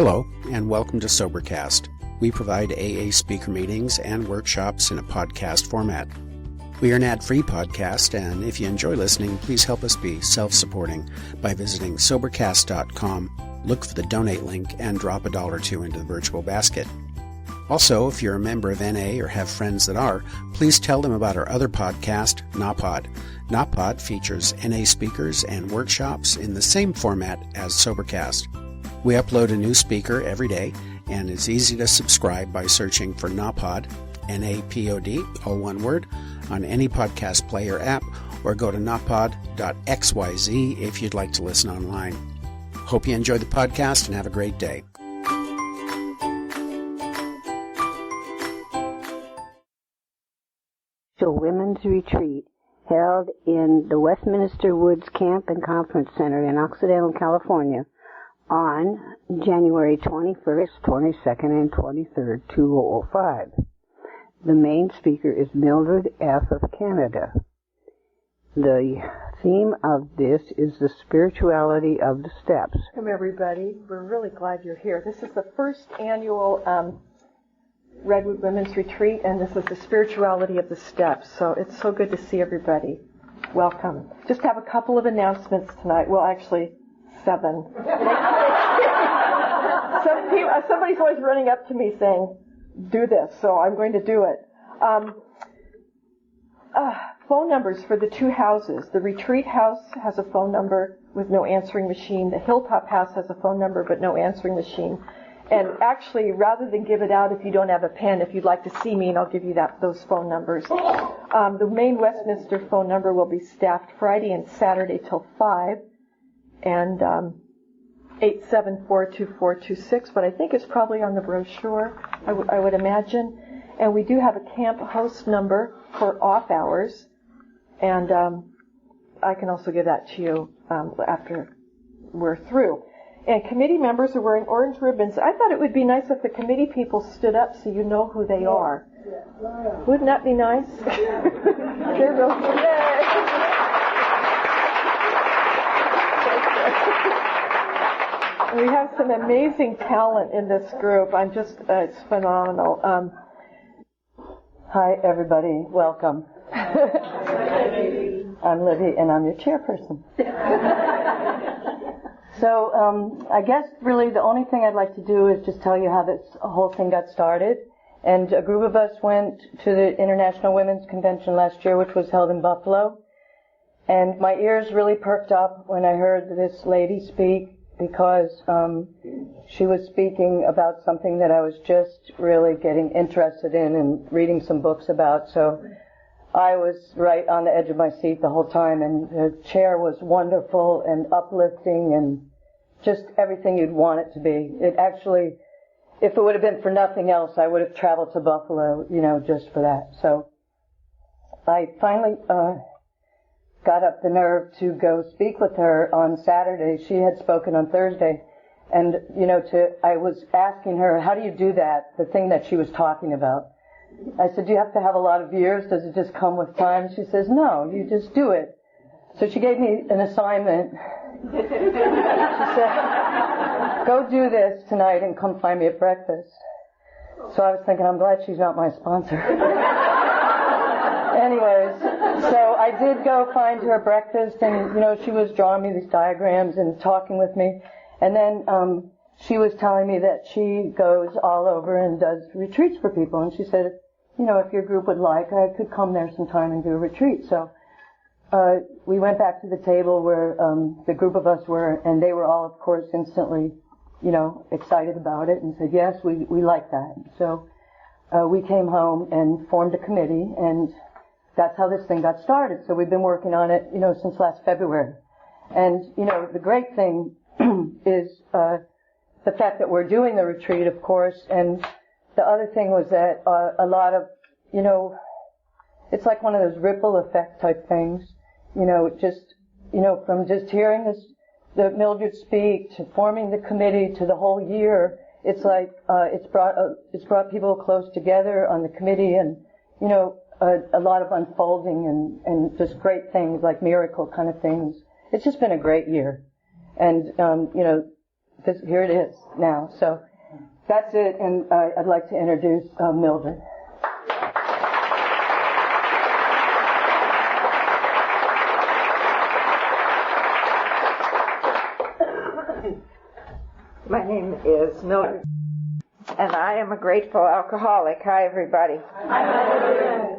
Hello, and welcome to Sobercast. We provide AA speaker meetings and workshops in a podcast format. We are an ad-free podcast, and if you enjoy listening, please help us be self-supporting by visiting Sobercast.com, look for the donate link, and drop $1 or $2 into the virtual basket. Also, if you're a member of NA or have friends that are, please tell them about our other podcast, NAPOD. NAPOD features NA speakers and workshops in the same format as Sobercast. We upload a new speaker every day, and it's easy to subscribe by searching for NAPOD, N-A-P-O-D, all one word, on any podcast player app, or go to napod.xyz if you'd like to listen online. Hope you enjoy the podcast and have a great day. Women's Retreat held in the Westminster Woods Camp and Conference Center in Occidental, California on January 21st, 22nd, and 23rd, 2005. The main speaker is Mildred F. of Canada. The theme of this is the spirituality of the steps. Welcome, everybody. We're really glad you're here. This is the first annual Redwood Womens Retreat, and this is the spirituality of the steps. So it's so good to see everybody. Welcome. Just have a couple of announcements tonight. Well, actually, 7. Somebody's always running up to me saying, do this, so I'm going to do it. Phone numbers for the two houses. The Retreat House has a phone number with no answering machine. The Hilltop House has a phone number but no answering machine. And actually, rather than give it out if you don't have a pen, if you'd like to see me, and I'll give you those phone numbers. The main Westminster phone number will be staffed Friday and Saturday till 5, and 874-2426, but I think it's probably on the brochure, I would imagine. And we do have a camp host number for off hours, and I can also give that to you after we're through. And committee members are wearing orange ribbons. I thought it would be nice if the committee people stood up so you know who they are. Wouldn't that be nice? They're real. We have some amazing talent in this group. It's phenomenal. Hi, everybody. Welcome. I'm Libby, and I'm your chairperson. So I guess really the only thing I'd like to do is just tell you how this whole thing got started. And a group of us went to the International Women's Convention last year, which was held in Buffalo. And my ears really perked up when I heard this lady speak, because she was speaking about something that I was just really getting interested in and reading some books about. So I was right on the edge of my seat the whole time, and the chair was wonderful and uplifting and just everything you'd want it to be. It actually, if it would have been for nothing else, I would have traveled to Buffalo, just for that. So I finally got up the nerve to go speak with her on Saturday. She had spoken on Thursday, and I was asking her, how do you do that, the thing that she was talking about? I said, do you have to have a lot of years? Does it just come with time? She says, no, you just do it. So she gave me an assignment. She said, go do this tonight and come find me at breakfast. So I was thinking, I'm glad she's not my sponsor. Anyways, so I did go find her breakfast, and, she was drawing me these diagrams and talking with me. And then she was telling me that she goes all over and does retreats for people. And she said, if your group would like, I could come there sometime and do a retreat. So we went back to the table where the group of us were, and they were all, of course, instantly, excited about it and said, yes, we like that. So we came home and formed a committee, and that's how this thing got started. So we've been working on it, since last February. And, the great thing is the fact that we're doing the retreat, of course, and the other thing was that a lot of, it's like one of those ripple effect type things, from just hearing the Mildred speak to forming the committee to the whole year. It's like it's brought people close together on the committee, and a lot of unfolding and just great things like miracle kind of things. It's just been a great year, and here it is now. So that's it, and I'd like to introduce Mildred. My name is Mildred, and I am a grateful alcoholic. Hi, everybody.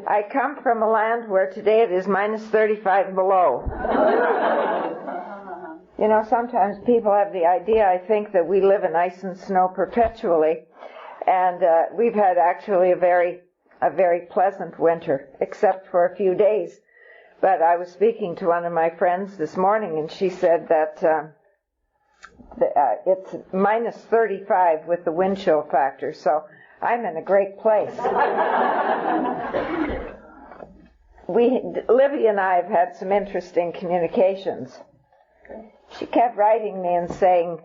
I come from a land where today it is minus 35 below. You know, sometimes people have the idea, I think, that we live in ice and snow perpetually, and we've had actually a very pleasant winter, except for a few days. But I was speaking to one of my friends this morning, and she said that it's minus 35 with the wind chill factor, so I'm in a great place. Livy and I have had some interesting communications. She kept writing me and saying,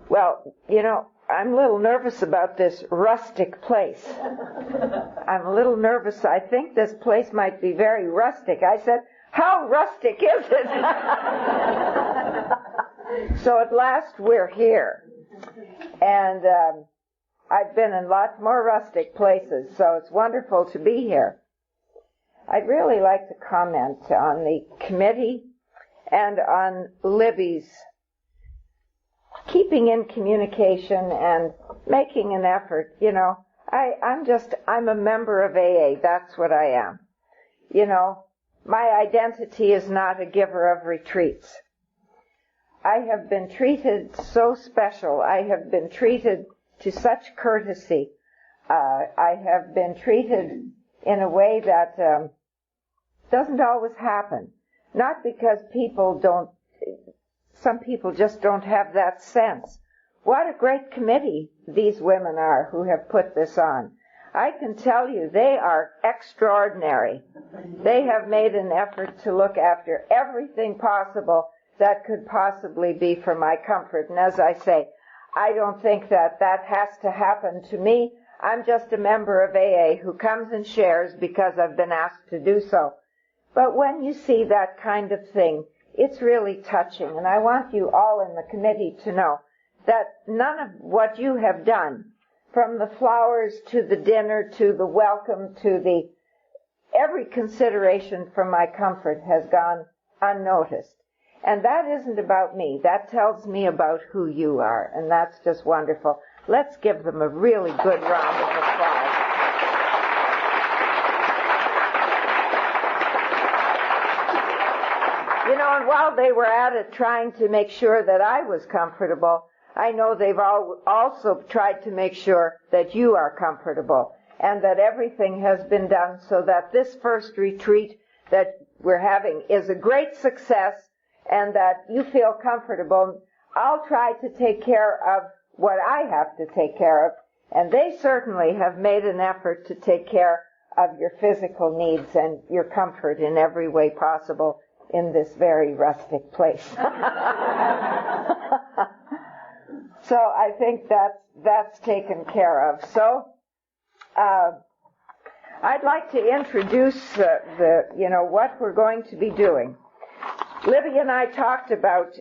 well, you know, I'm a little nervous about this rustic place. I'm a little nervous. I think this place might be very rustic. I said, how rustic is it? So at last we're here. And I've been in lots more rustic places, so it's wonderful to be here. I'd really like to comment on the committee and on Libby's keeping in communication and making an effort. You know, I'm a member of AA. That's what I am. You know, my identity is not a giver of retreats. I have been treated so special. I have been treated to such courtesy. I have been treated in a way that doesn't always happen. Not because some people just don't have that sense. What a great committee these women are who have put this on. I can tell you they are extraordinary. They have made an effort to look after everything possible that could possibly be for my comfort. And as I say, I don't think that has to happen to me. I'm just a member of AA who comes and shares because I've been asked to do so. But when you see that kind of thing, it's really touching. And I want you all in the committee to know that none of what you have done, from the flowers to the dinner to the welcome to every consideration for my comfort has gone unnoticed. And that isn't about me. That tells me about who you are. And that's just wonderful. Let's give them a really good round of applause. You know, and while they were at it trying to make sure that I was comfortable, I know they've also tried to make sure that you are comfortable and that everything has been done so that this first retreat that we're having is a great success and that you feel comfortable. I'll try to take care of what I have to take care of, and they certainly have made an effort to take care of your physical needs and your comfort in every way possible in this very rustic place. So I think that's taken care of. So I'd like to introduce what we're going to be doing. Libby and I talked about,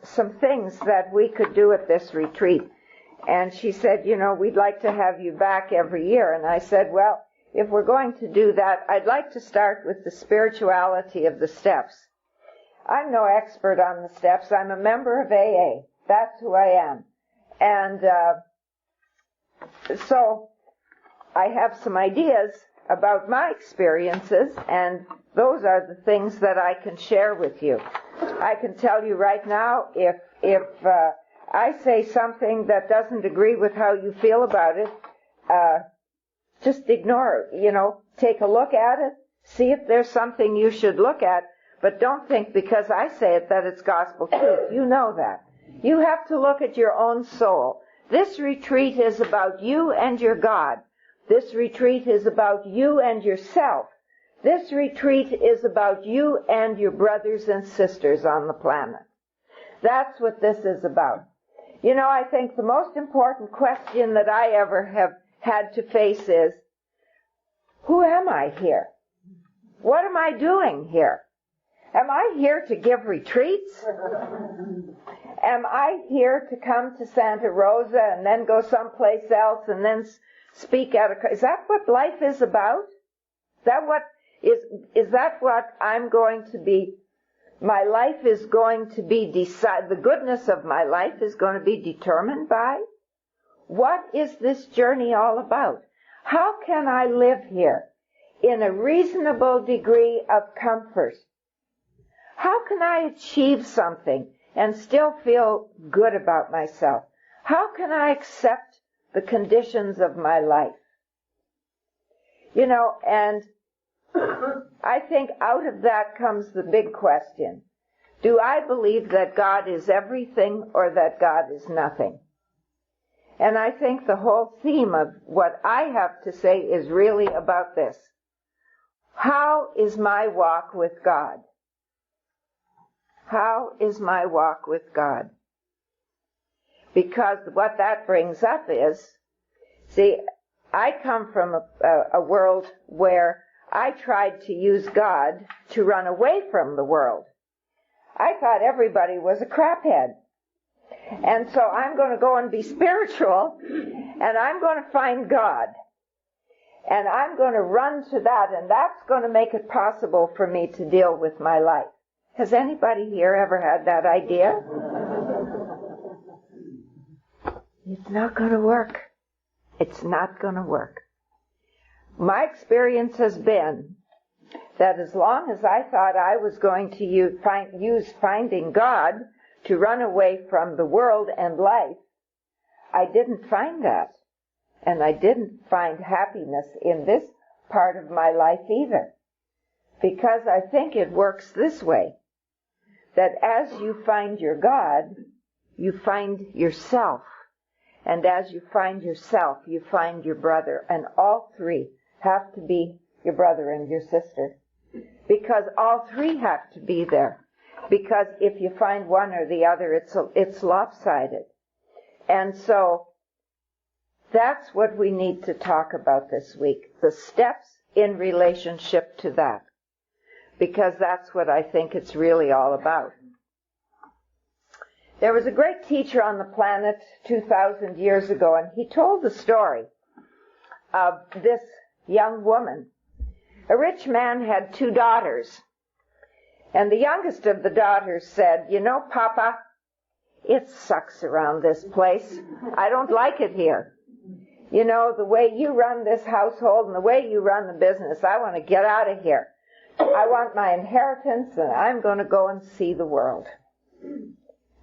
some things that we could do at this retreat. And she said, we'd like to have you back every year. And I said, well, if we're going to do that, I'd like to start with the spirituality of the steps. I'm no expert on the steps. I'm a member of AA. That's who I am. And so I have some ideas about my experiences, and those are the things that I can share with you. I can tell you right now, if I say something that doesn't agree with how you feel about it, just ignore it, take a look at it, see if there's something you should look at, but don't think because I say it that it's gospel truth. You know that. You have to look at your own soul. This retreat is about you and your God. This retreat is about you and yourself. This retreat is about you and your brothers and sisters on the planet. That's what this is about. I think the most important question that I ever have had to face is, who am I here? What am I doing here? Am I here to give retreats? Am I here to come to Santa Rosa and then go someplace else and then speak at a... Is that what life is about? Is that what I'm going to be... My life is going to be the goodness of my life is going to be determined by? What is this journey all about? How can I live here in a reasonable degree of comfort? How can I achieve something and still feel good about myself? How can I accept the conditions of my life? You know, and I think out of that comes the big question. Do I believe that God is everything or that God is nothing? And I think the whole theme of what I have to say is really about this. How is my walk with God? How is my walk with God? Because what that brings up is, see, I come from a world where I tried to use God to run away from the world. I thought everybody was a craphead. And so I'm going to go and be spiritual, and I'm going to find God. And I'm going to run to that, and that's going to make it possible for me to deal with my life. Has anybody here ever had that idea? It's not going to work. It's not going to work. My experience has been that as long as I thought I was going to use finding God to run away from the world and life, I didn't find that. And I didn't find happiness in this part of my life either. Because I think it works this way, that as you find your God, you find yourself. And as you find yourself, you find your brother. And all three have to be your brother and your sister. Because all three have to be there. Because if you find one or the other, it's lopsided. And so that's what we need to talk about this week. The steps in relationship to that. Because that's what I think it's really all about. There was a great teacher on the planet 2,000 years ago, and he told the story of this young woman. A rich man had 2 daughters. And the youngest of the daughters said, "You know, Papa, it sucks around this place. I don't like it here. You know, the way you run this household and the way you run the business, I want to get out of here. I want my inheritance, and I'm going to go and see the world."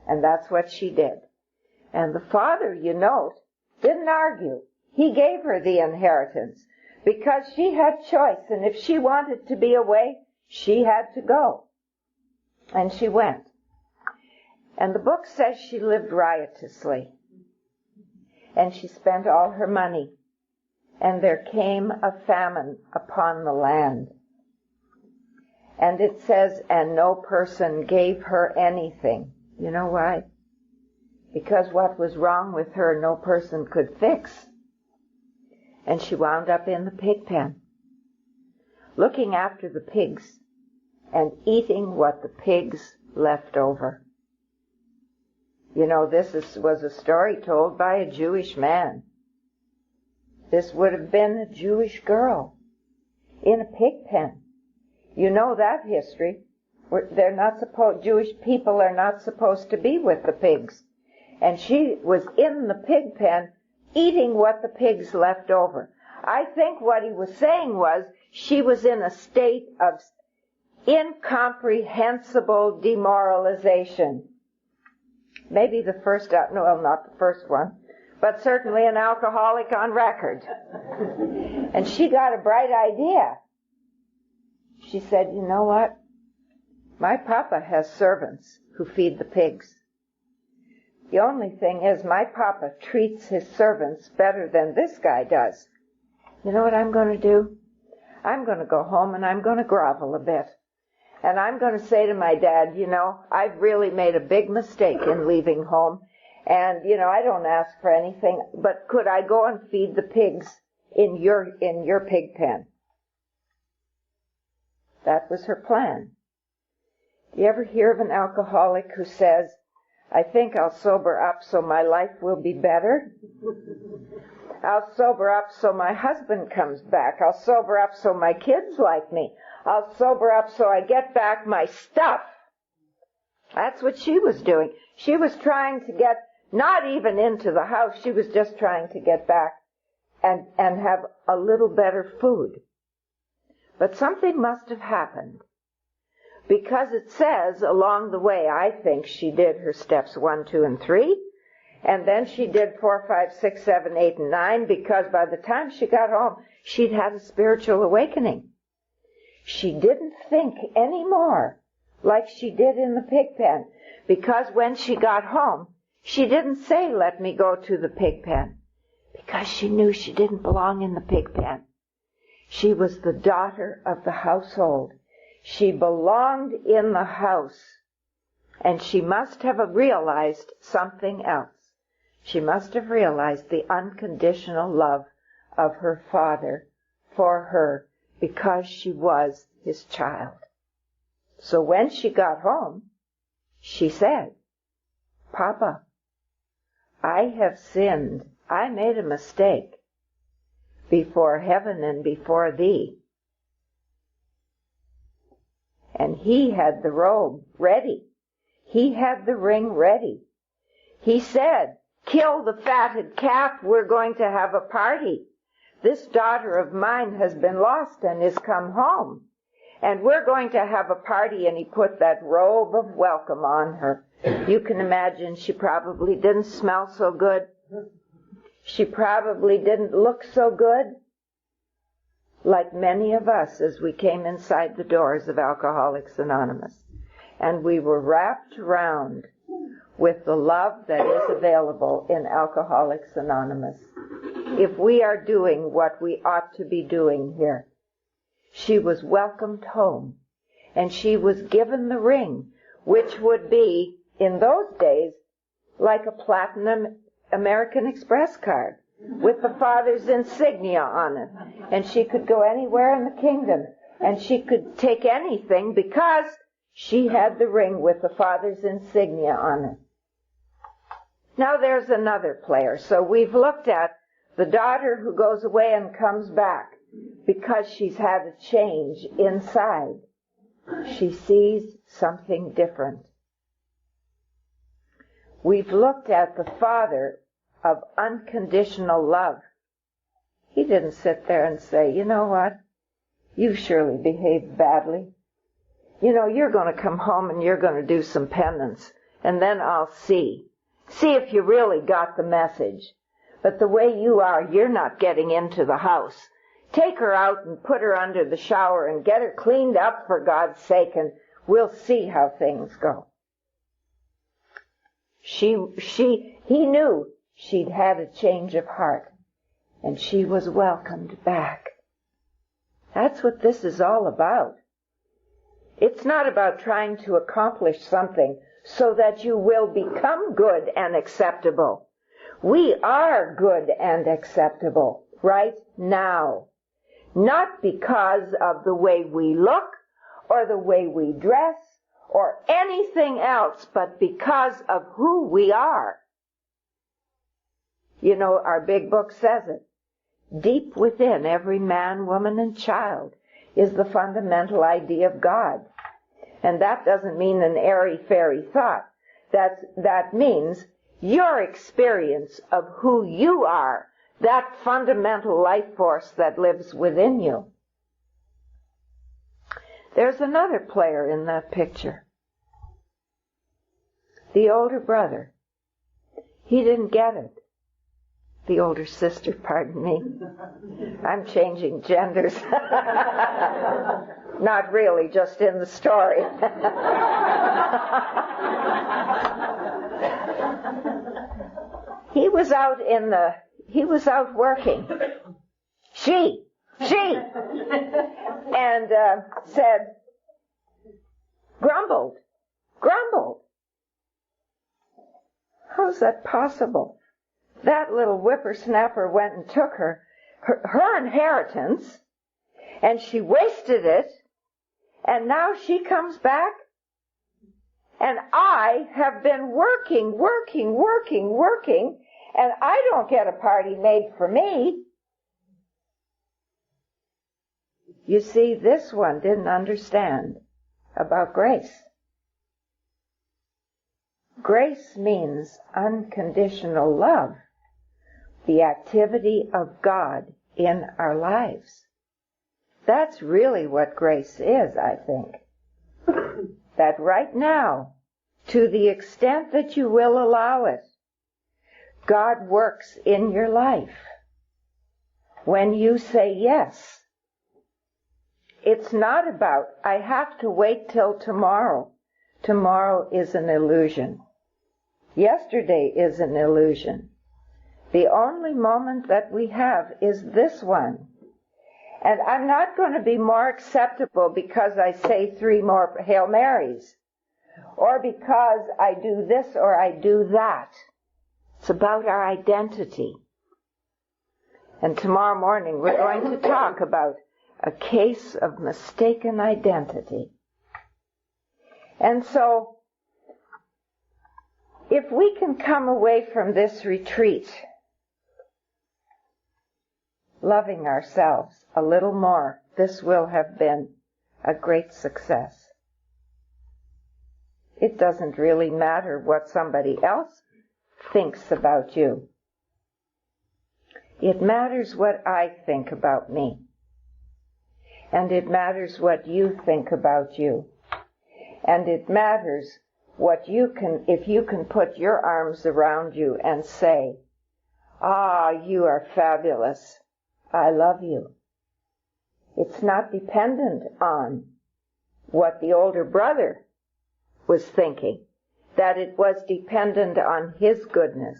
And that's what she did. And the father, you note, didn't argue. He gave her the inheritance because she had choice, and if she wanted to be away, she had to go. And she went. And the book says she lived riotously. And she spent all her money. And there came a famine upon the land. And it says, and no person gave her anything. You know why? Because what was wrong with her, no person could fix. And she wound up in the pig pen, looking after the pigs and eating what the pigs left over. You know, this was a story told by a Jewish man. This would have been a Jewish girl in a pig pen. You know that history. Jewish people are not supposed to be with the pigs. And she was in the pig pen eating what the pigs left over. I think what he was saying was she was in a state of incomprehensible demoralization. Maybe the first, no, not the first one, but certainly an alcoholic on record. And she got a bright idea. She said, "You know what? My papa has servants who feed the pigs. The only thing is my papa treats his servants better than this guy does. You know what I'm going to do? I'm going to go home and I'm going to grovel a bit. And I'm going to say to my dad, you know, I've really made a big mistake in leaving home. And, you know, I don't ask for anything, but could I go and feed the pigs in your pig pen?" That was her plan. Do you ever hear of an alcoholic who says, I think I'll sober up so my life will be better. I'll sober up so my husband comes back. I'll sober up so my kids like me. I'll sober up so I get back my stuff. That's what she was doing. She was trying to get, not even into the house, she was just trying to get back and have a little better food. But something must have happened. Because it says along the way, I think she did her steps 1, 2, and 3. And then she did 4, 5, 6, 7, 8, and 9, because by the time she got home, she'd had a spiritual awakening. She didn't think anymore like she did in the pig pen, because when she got home, she didn't say, let me go to the pig pen, because she knew she didn't belong in the pig pen. She was the daughter of the household. She belonged in the house, and she must have realized something else. She must have realized the unconditional love of her father for her, because she was his child. So when she got home, she said, Papa, I have sinned. I made a mistake before heaven and before thee. And he had the robe ready. He had the ring ready. He said, kill the fatted calf, we're going to have a party. This daughter of mine has been lost and is come home. And we're going to have a party, and he put that robe of welcome on her. You can imagine she probably didn't smell so good. She probably didn't look so good. Like many of us as we came inside the doors of Alcoholics Anonymous. And we were wrapped around with the love that is available in Alcoholics Anonymous. If we are doing what we ought to be doing here. She was welcomed home, and she was given the ring, which would be, in those days, like a platinum American Express card, with the Father's insignia on it. And she could go anywhere in the kingdom, and she could take anything because she had the ring with the Father's insignia on it. Now there's another player. So we've looked at the daughter who goes away and comes back because she's had a change inside. She sees something different. We've looked at the Father of unconditional love. He didn't sit there and say, you know what? You surely behaved badly. You know, you're going to come home and you're going to do some penance, and then I'll see. See if you really got the message. But the way you are, you're not getting into the house. Take her out and put her under the shower and get her cleaned up for God's sake, and we'll see how things go. He knew she'd had a change of heart, and she was welcomed back. That's what this is all about. It's not about trying to accomplish something so that you will become good and acceptable. We are good and acceptable right now. Not because of the way we look or the way we dress or anything else, but because of who we are. You know, our big book says it. Deep within every man, woman, and child is the fundamental idea of God. And that doesn't mean an airy-fairy thought. That means your experience of who you are, that fundamental life force that lives within you. There's another player in that picture. The older brother. He didn't get it. The older sister, pardon me. I'm changing genders. Not really, just in the story. He was out working. She, and said, grumbled. How's that possible? That little whippersnapper went and took her inheritance, and she wasted it, and now she comes back And I have been working, and I don't get a party made for me. You see, this one didn't understand about grace. Grace means unconditional love, the activity of God in our lives. That's really what grace is, I think. That right now, to the extent that you will allow it, God works in your life. When you say yes, it's not about, I have to wait till tomorrow. Tomorrow is an illusion. Yesterday is an illusion. The only moment that we have is this one. And I'm not going to be more acceptable because I say 3 more Hail Marys, or because I do this or I do that. It's about our identity. And tomorrow morning we're going to talk about a case of mistaken identity. And so, if we can come away from this retreat loving ourselves a little more, this will have been a great success. It doesn't really matter what somebody else thinks about you. It matters what I think about me. And it matters what you think about you. And it matters what you can, if you can put your arms around you and say, you are fabulous. I love you. It's not dependent on what the older brother was thinking, that it was dependent on his goodness.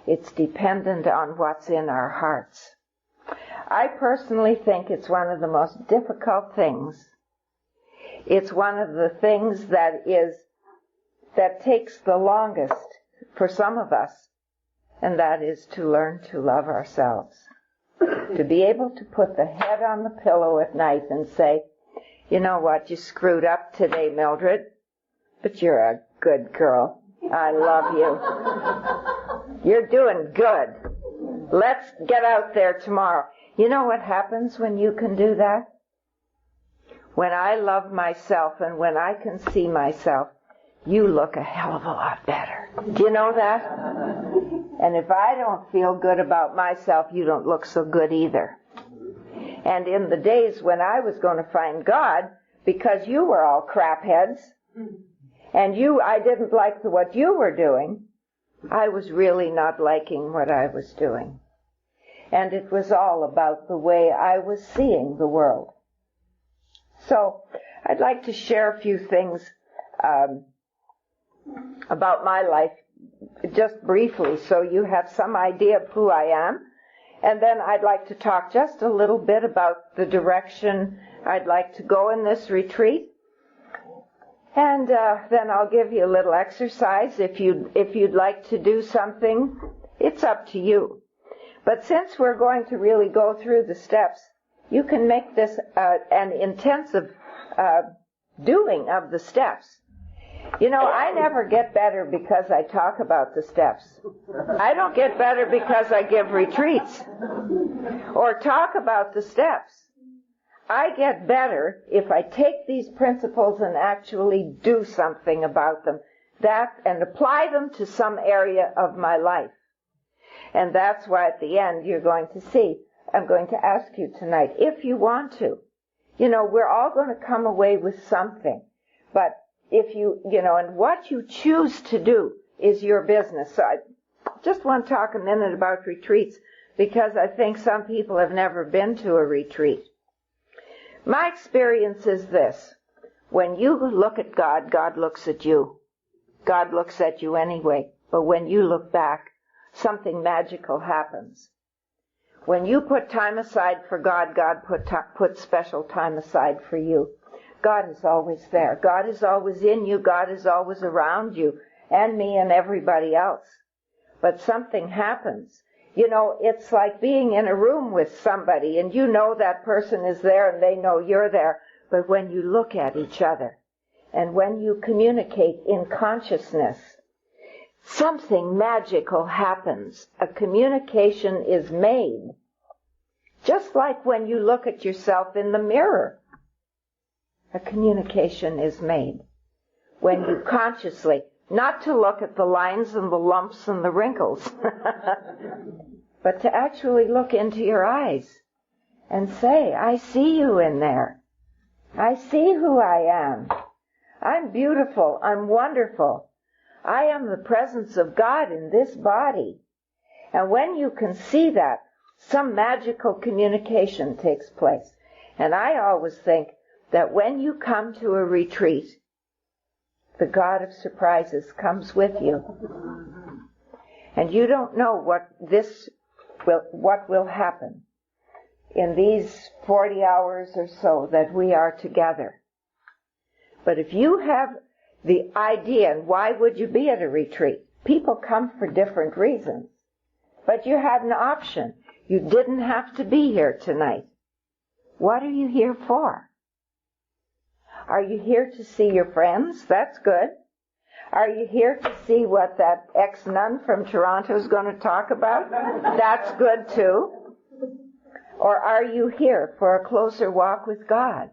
It's dependent on what's in our hearts. I personally think it's one of the most difficult things. It's one of the things that takes the longest for some of us, and that is to learn to love ourselves. To be able to put the head on the pillow at night and say, you know what, you screwed up today, Mildred, but you're a good girl. I love you. You're doing good. Let's get out there tomorrow. You know what happens when you can do that? When I love myself and when I can see myself, you look a hell of a lot better. Do you know that? And if I don't feel good about myself, you don't look so good either. And in the days when I was going to find God, because you were all crapheads, and I didn't like what you were doing, I was really not liking what I was doing. And it was all about the way I was seeing the world. So, I'd like to share a few things about my life, just briefly, so you have some idea of who I am. And then I'd like to talk just a little bit about the direction I'd like to go in this retreat. And then I'll give you a little exercise. If you'd like to do something, it's up to you. But since we're going to really go through the steps, you can make this an intensive doing of the steps. You know, I never get better because I talk about the steps. I don't get better because I give retreats or talk about the steps. I get better if I take these principles and actually do something about them, and apply them to some area of my life. And that's why at the end you're going to see, I'm going to ask you tonight, if you want to. You know, we're all going to come away with something. But if and what you choose to do is your business. So I just want to talk a minute about retreats, because I think some people have never been to a retreat. My experience is this. When you look at God, God looks at you. God looks at you anyway. But when you look back, something magical happens. When you put time aside for God, God put special time aside for you. God is always there. God is always in you. God is always around you, and me and everybody else. But something happens. You know, it's like being in a room with somebody, and you know that person is there and they know you're there. But when you look at each other And when you communicate in consciousness, something magical happens. A communication is made. Just like when you look at yourself in the mirror, a communication is made. When you consciously, not to look at the lines and the lumps and the wrinkles, but to actually look into your eyes and say, I see you in there. I see who I am. I'm beautiful. I'm wonderful. I am the presence of God in this body. And when you can see that, some magical communication takes place. And I always think that when you come to a retreat, the God of surprises comes with you. And you don't know what will happen in these 40 hours or so that we are together. But if you have the idea, and why would you be at a retreat? People come for different reasons. But you had an option. You didn't have to be here tonight. What are you here for? Are you here to see your friends? That's good. Are you here to see what that ex-nun from Toronto is going to talk about? That's good too. Or are you here for a closer walk with God?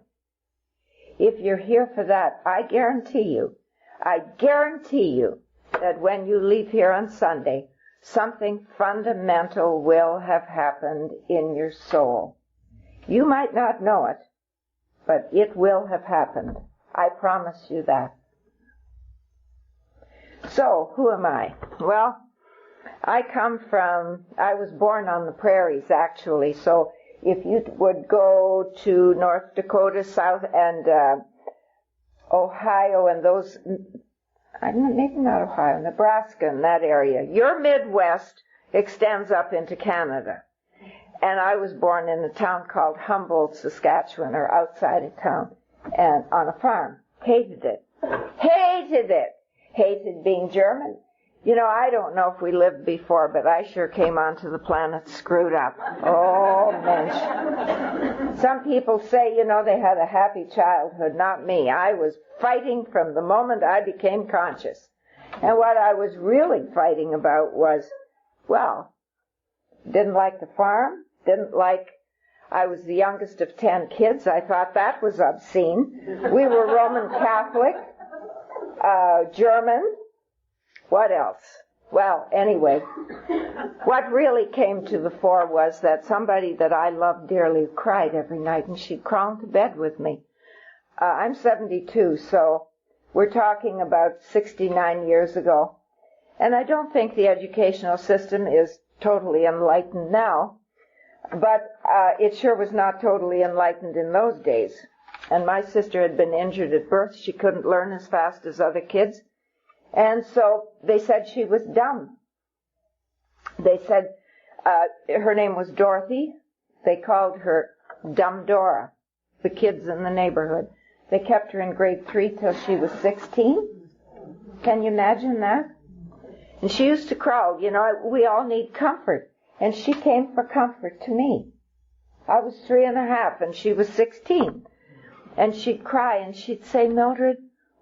If you're here for that, I guarantee you that when you leave here on Sunday, something fundamental will have happened in your soul. You might not know it, but it will have happened. I promise you that. So, who am I? Well, I was born on the prairies, actually, so if you would go to North Dakota, South, and Ohio, and those, maybe not Ohio, Nebraska, and that area, your Midwest extends up into Canada. And I was born in a town called Humboldt, Saskatchewan, or outside of town, and on a farm. Hated it. Hated being German. You know, I don't know if we lived before, but I sure came onto the planet screwed up. Oh, mensch. Some people say, you know, they had a happy childhood. Not me. I was fighting from the moment I became conscious. And what I was really fighting about was, well, didn't like the farm, I was the youngest of 10 kids. I thought that was obscene. We were Roman Catholic, German. What else? Well, anyway, what really came to the fore was that somebody that I loved dearly cried every night, and she'd crawl into bed with me. I'm 72, so we're talking about 69 years ago. And I don't think the educational system is totally enlightened now, but it sure was not totally enlightened in those days. And my sister had been injured at birth. She couldn't learn as fast as other kids. And so they said she was dumb. They said her name was Dorothy. They called her Dumb Dora, the kids in the neighborhood. They kept her in grade 3 till she was 16. Can you imagine that? And she used to crawl. You know, we all need comfort. And she came for comfort to me. I was 3.5 and she was 16. And she'd cry and she'd say, Mildred,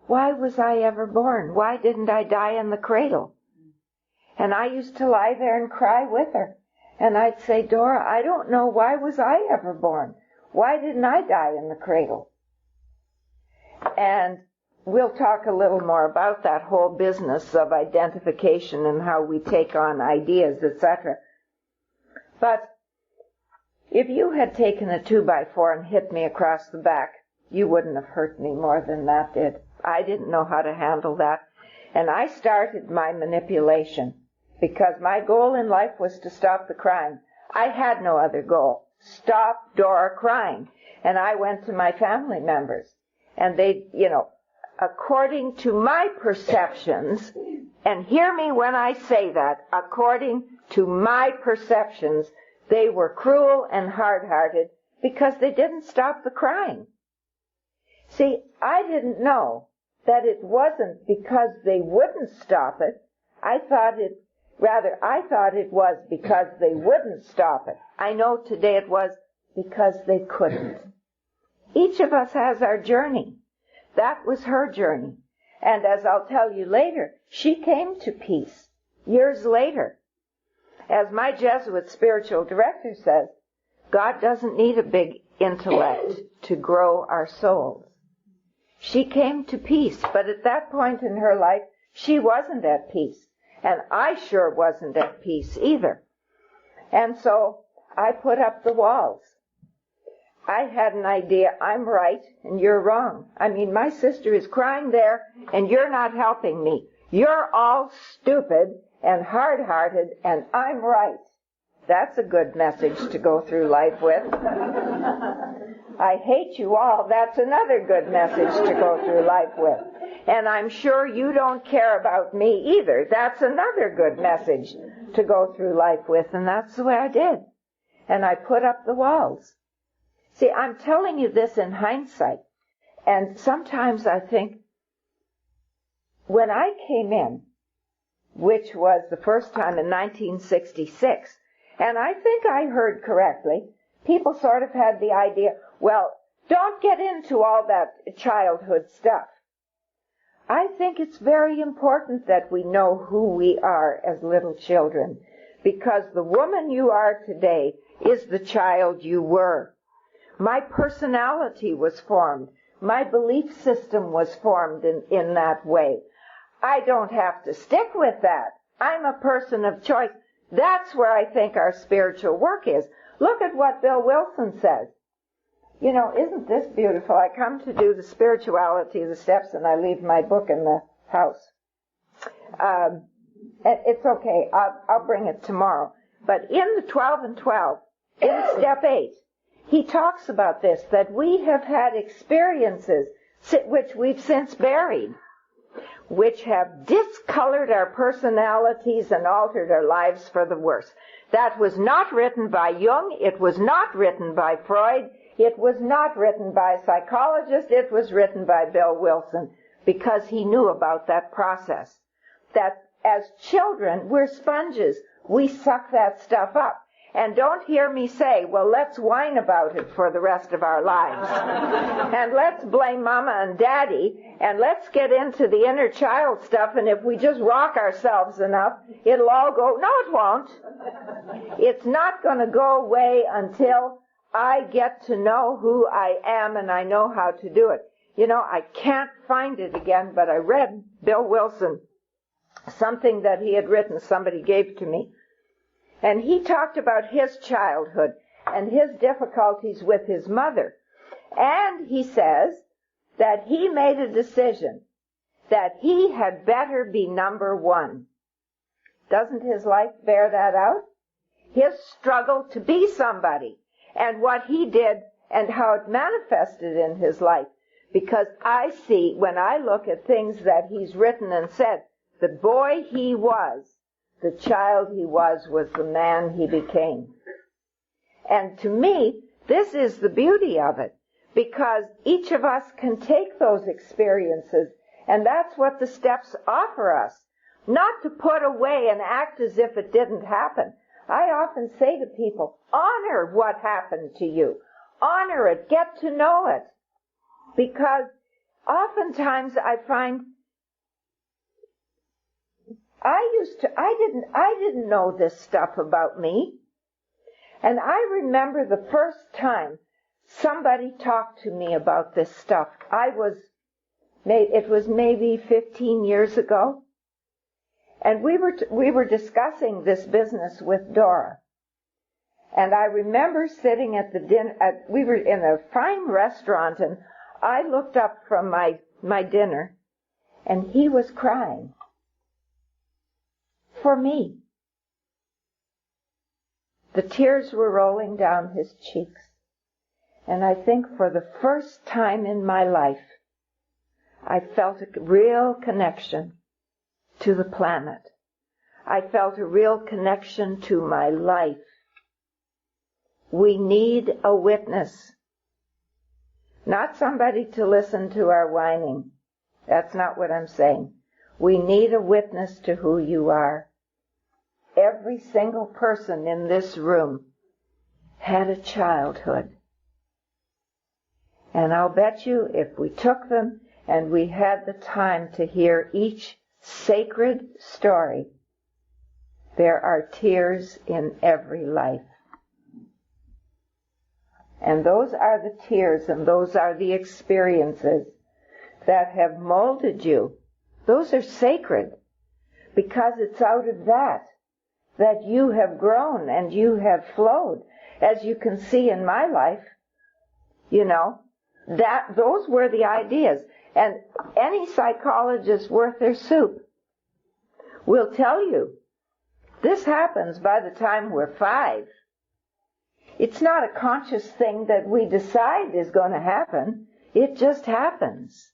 why was I ever born? Why didn't I die in the cradle? And I used to lie there and cry with her. And I'd say, Dora, I don't know, why was I ever born? Why didn't I die in the cradle? And we'll talk a little more about that whole business of identification and how we take on ideas, etc. But if you had taken a 2x4 and hit me across the back, you wouldn't have hurt me more than that did. I didn't know how to handle that. And I started my manipulation because my goal in life was to stop the crying. I had no other goal. Stop Dora crying. And I went to my family members. And they, you know, according to my perceptions, and hear me when I say that, according to my perceptions, they were cruel and hard-hearted because they didn't stop the crying. See, I didn't know that it wasn't because they wouldn't stop it. I thought it was because they wouldn't stop it. I know today it was because they couldn't. Each of us has our journey. That was her journey. And as I'll tell you later, she came to peace years later. As my Jesuit spiritual director says, God doesn't need a big intellect to grow our souls. She came to peace, but at that point in her life, she wasn't at peace. And I sure wasn't at peace either. And so I put up the walls. I had an idea, I'm right and you're wrong. I mean, my sister is crying there and you're not helping me. You're all stupid and hard-hearted and I'm right. That's a good message to go through life with. I hate you all. That's another good message to go through life with. And I'm sure you don't care about me either. That's another good message to go through life with. And that's the way I did. And I put up the walls. See, I'm telling you this in hindsight. And sometimes I think, when I came in, which was the first time in 1966, and I think I heard correctly, people sort of had the idea, well, don't get into all that childhood stuff. I think it's very important that we know who we are as little children, because the woman you are today is the child you were. My personality was formed. My belief system was formed in that way. I don't have to stick with that. I'm a person of choice. That's where I think our spiritual work is. Look at what Bill Wilson says. You know, isn't this beautiful? I come to do the spirituality of the steps and I leave my book in the house. It's okay. I'll bring it tomorrow. But in the 12 and 12, in step 8, he talks about this, that we have had experiences which we've since buried, which have discolored our personalities and altered our lives for the worse. That was not written by Jung. It was not written by Freud. It was not written by a psychologist. It was written by Bill Wilson, because he knew about that process. That as children, we're sponges. We suck that stuff up. And don't hear me say, well, let's whine about it for the rest of our lives. And let's blame Mama and Daddy, and let's get into the inner child stuff, and if we just rock ourselves enough, it'll all go. No, it won't. It's not going to go away until I get to know who I am and I know how to do it. You know, I can't find it again, but I read Bill Wilson, something that he had written, somebody gave to me. And he talked about his childhood and his difficulties with his mother. And he says that he made a decision that he had better be number one. Doesn't his life bear that out? His struggle to be somebody and what he did and how it manifested in his life. Because I see, when I look at things that he's written and said, the boy he was, the child he was the man he became. And to me, this is the beauty of it, because each of us can take those experiences, and that's what the steps offer us. Not to put away and act as if it didn't happen. I often say to people, honor what happened to you. Honor it. Get to know it. Because oftentimes I find I didn't know this stuff about me. And I remember the first time somebody talked to me about this stuff. It was maybe 15 years ago. And we were discussing this business with Dora. And I remember sitting at the dinner, we were in a fine restaurant, and I looked up from my dinner, and he was crying. For me. The tears were rolling down his cheeks. And I think for the first time in my life, I felt a real connection to the planet. I felt a real connection to my life. We need a witness. Not somebody to listen to our whining. That's not what I'm saying. We need a witness to who you are. Every single person in this room had a childhood. And I'll bet you if we took them and we had the time to hear each sacred story, there are tears in every life. And those are the tears and those are the experiences that have molded you. Those are sacred because it's out of that you have grown and you have flowed. As you can see in my life, those were the ideas. And any psychologist worth their soup will tell you this happens by the time we're 5. It's not a conscious thing that we decide is going to happen. It just happens.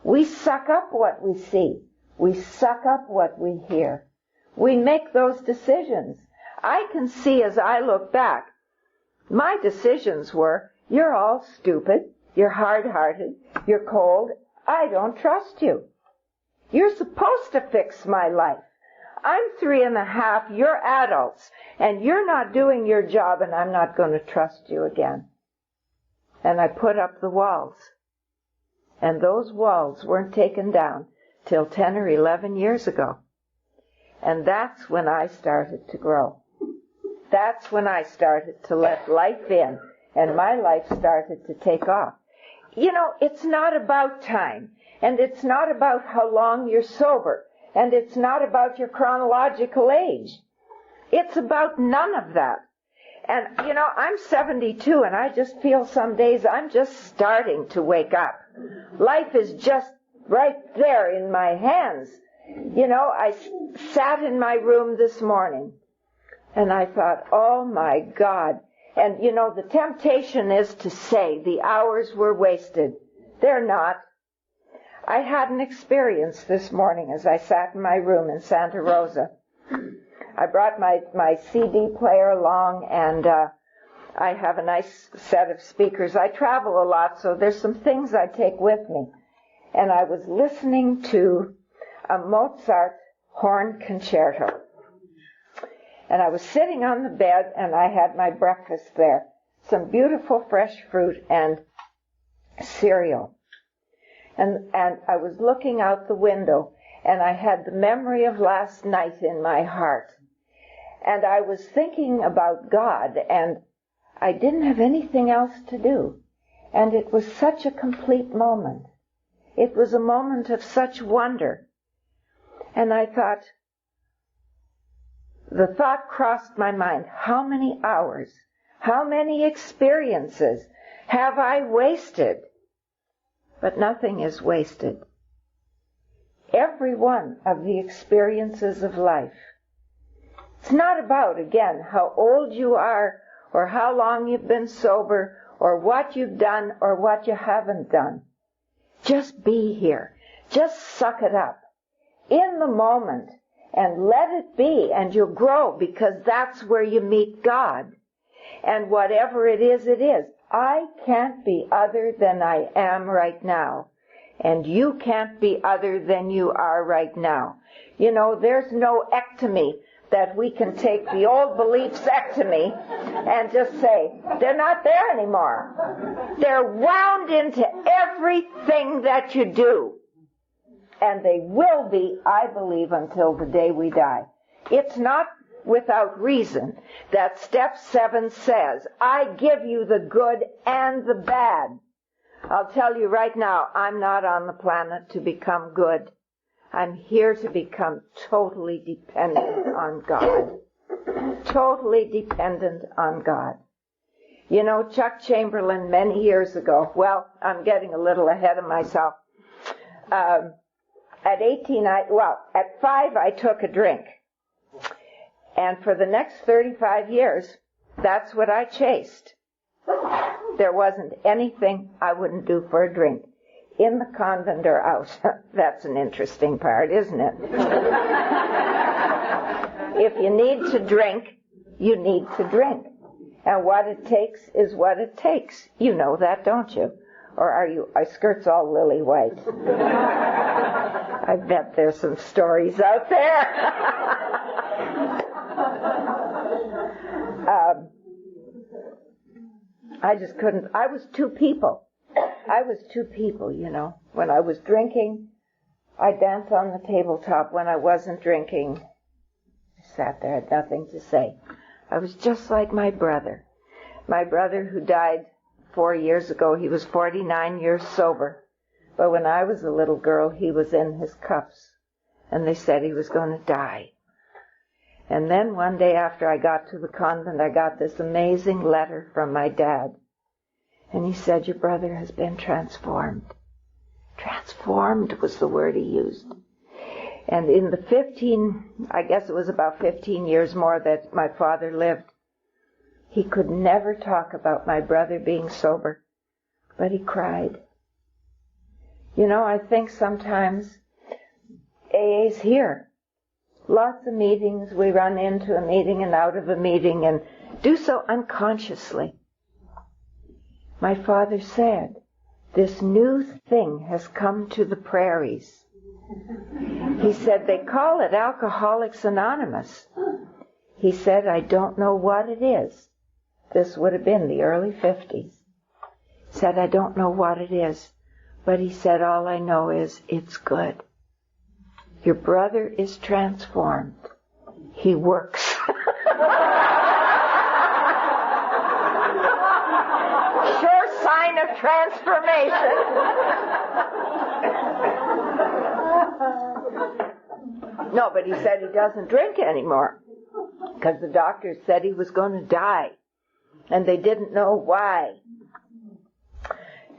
We suck up what we see. We suck up what we hear. We make those decisions. I can see as I look back, my decisions were, you're all stupid, you're hard-hearted, you're cold, I don't trust you. You're supposed to fix my life. I'm 3.5, you're adults, and you're not doing your job, and I'm not going to trust you again. And I put up the walls. And those walls weren't taken down till 10 or 11 years ago. And that's when I started to grow. That's when I started to let life in, and my life started to take off. It's not about time, and it's not about how long you're sober, and it's not about your chronological age. It's about none of that. And, I'm 72, and I just feel some days I'm just starting to wake up. Life is just right there in my hands. I sat in my room this morning, and I thought, oh my God. And, the temptation is to say the hours were wasted. They're not. I had an experience this morning as I sat in my room in Santa Rosa. I brought my CD player along, and I have a nice set of speakers. I travel a lot, so there's some things I take with me. And I was listening to a Mozart horn concerto. And I was sitting on the bed, and I had my breakfast there. Some beautiful fresh fruit and cereal. And I was looking out the window, and I had the memory of last night in my heart. And I was thinking about God, and I didn't have anything else to do. And it was such a complete moment. It was a moment of such wonder. And I thought, the thought crossed my mind, how many hours, how many experiences have I wasted? But nothing is wasted. Every one of the experiences of life. It's not about, again, how old you are, or how long you've been sober, or what you've done, or what you haven't done. Just be here. Just suck it up. In the moment. And let it be, and you'll grow, because that's where you meet God. And whatever it is, it is. I can't be other than I am right now. And you can't be other than you are right now. There's no ectomy that we can take the old beliefs ectomy and just say, they're not there anymore. They're wound into everything that you do. And they will be, I believe, until the day we die. It's not without reason that step 7 says, I give you the good and the bad. I'll tell you right now, I'm not on the planet to become good. I'm here to become totally dependent on God. Totally dependent on God. Chuck Chamberlain many years ago, well, I'm getting a little ahead of myself. At 5 I took a drink. And for the next 35 years, that's what I chased. There wasn't anything I wouldn't do for a drink. In the convent or out. That's an interesting part, isn't it? If you need to drink, you need to drink. And what it takes is what it takes. You know that, don't you? Or are your skirts all lily white? I bet there's some stories out there. I just couldn't. I was two people, When I was drinking, I danced on the tabletop. When I wasn't drinking, I sat there, had nothing to say. I was just like my brother. My brother, who died 4 years ago, he was 49 years sober. But when I was a little girl, he was in his cups, and they said he was going to die. And then one day after I got to the convent, I got this amazing letter from my dad. And he said, your brother has been transformed. Transformed was the word he used. And in the I guess it was about 15 years more that my father lived, he could never talk about my brother being sober, but he cried. You know, I think sometimes AA's here. Lots of meetings, we run into a meeting and out of a meeting and do so unconsciously. My father said, this new thing has come to the prairies. He said, they call it Alcoholics Anonymous. He said, I don't know what it is. This would have been the early 50s. He said, I don't know what it is. But he said, all I know is it's good. Your brother is transformed. He works. Sure sign of transformation. No, but he said he doesn't drink anymore because the doctors said he was going to die, and they didn't know why.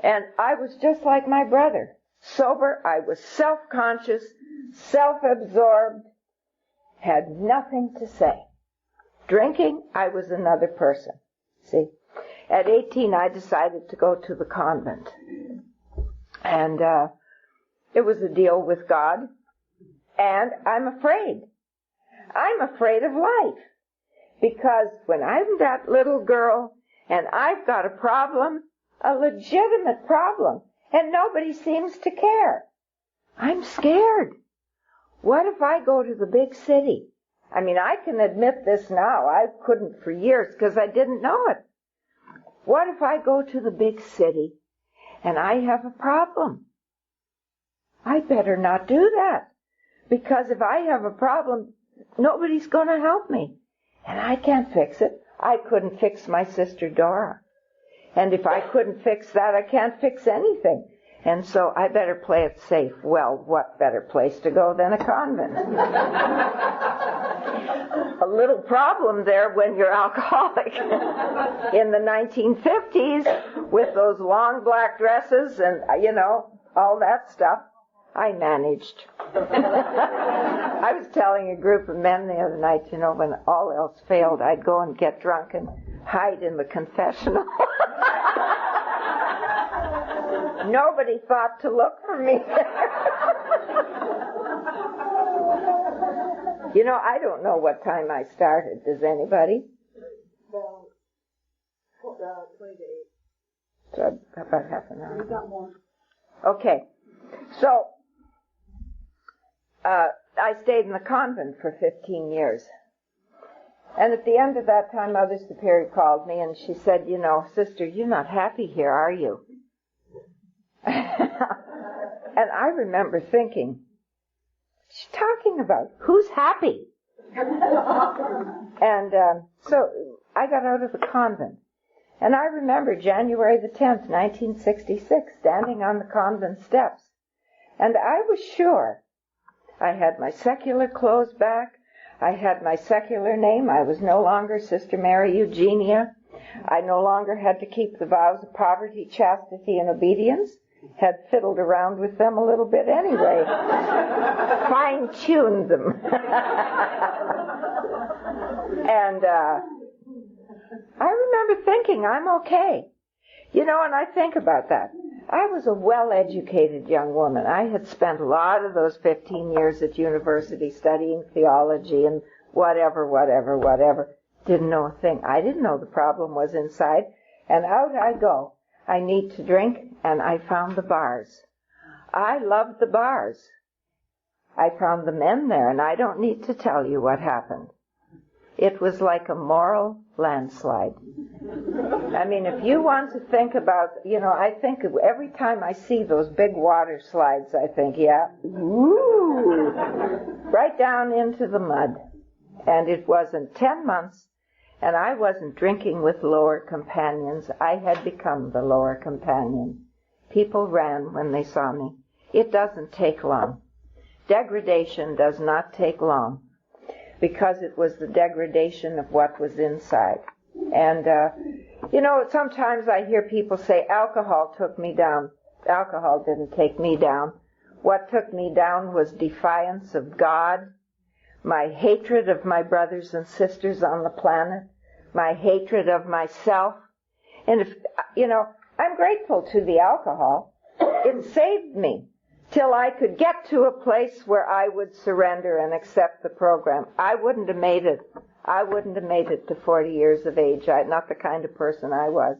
And I was just like my brother. Sober, I was self-conscious, self-absorbed, had nothing to say. Drinking, I was another person. See, at 18, I decided to go to the convent. And it was a deal with God. And I'm afraid. I'm afraid of life. Because when I'm that little girl and I've got a problem, a legitimate problem, and nobody seems to care, I'm scared. What if I go to the big city? I mean, I can admit this now. I couldn't for years because I didn't know it. What if I go to the big city and I have a problem? I better not do that. Because if I have a problem, nobody's going to help me. And I can't fix it. I couldn't fix my sister Dora. And if I couldn't fix that, I can't fix anything. And so I better play it safe. Well, what better place to go than a convent? A little problem there when you're alcoholic. In the 1950s, with those long black dresses and, all that stuff, I managed. I was telling a group of men the other night, when all else failed, I'd go and get drunk and hide in the confessional. Nobody thought to look for me. I don't know what time I started. Does anybody? About 20 to 8. So about half an hour. We got more. Okay. So, I stayed in the convent for 15 years. And at the end of that time, Mother Superior called me and she said, sister, you're not happy here, are you? And I remember thinking, what's she talking about? Who's happy? And so I got out of the convent. And I remember January the 10th, 1966, standing on the convent steps. And I was sure I had my secular clothes back. I had my secular name. I was no longer Sister Mary Eugenia. I no longer had to keep the vows of poverty, chastity, and obedience. Had fiddled around with them a little bit anyway. Fine-tuned them. And I remember thinking, I'm okay. And I think about that. I was a well-educated young woman. I had spent a lot of those 15 years at university studying theology and whatever. Didn't know a thing. I didn't know the problem was inside. And out I go. I need to drink, and I found the bars. I loved the bars. I found the men there, and I don't need to tell you what happened. It was like a moral landslide. I mean, if you want to think about, I think every time I see those big water slides, I think, yeah, ooh, right down into the mud. And it wasn't 10 months, and I wasn't drinking with lower companions. I had become the lower companion. People ran when they saw me. It doesn't take long. Degradation does not take long, because it was the degradation of what was inside. And, sometimes I hear people say, alcohol took me down. Alcohol didn't take me down. What took me down was defiance of God, my hatred of my brothers and sisters on the planet, my hatred of myself. And I'm grateful to the alcohol. It saved me till I could get to a place where I would surrender and accept the program. I wouldn't have made it. I wouldn't have made it to 40 years of age. I'm not the kind of person I was.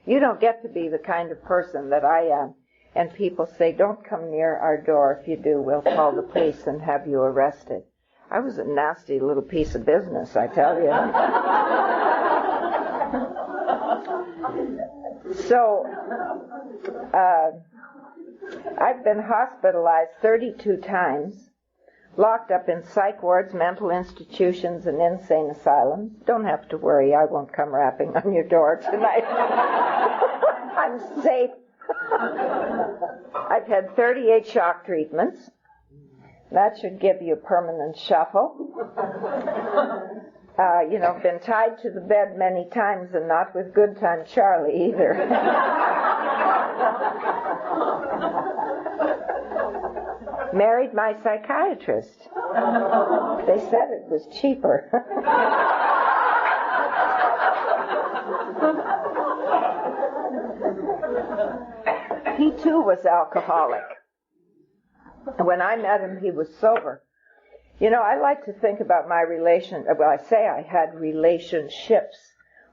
You don't get to be the kind of person that I am. And people say, don't come near our door. If you do, we'll call the police and have you arrested. I was a nasty little piece of business, I tell you. So, I've been hospitalized 32 times, locked up in psych wards, mental institutions, and insane asylums. Don't have to worry, I won't come rapping on your door tonight. I'm safe. I've had 38 shock treatments. That should give you a permanent shuffle. Been tied to the bed many times, and not with Good Time Charlie either. Married my psychiatrist. They said it was cheaper. He too was alcoholic. When I met him, he was sober. I like to think about my I say I had relationships.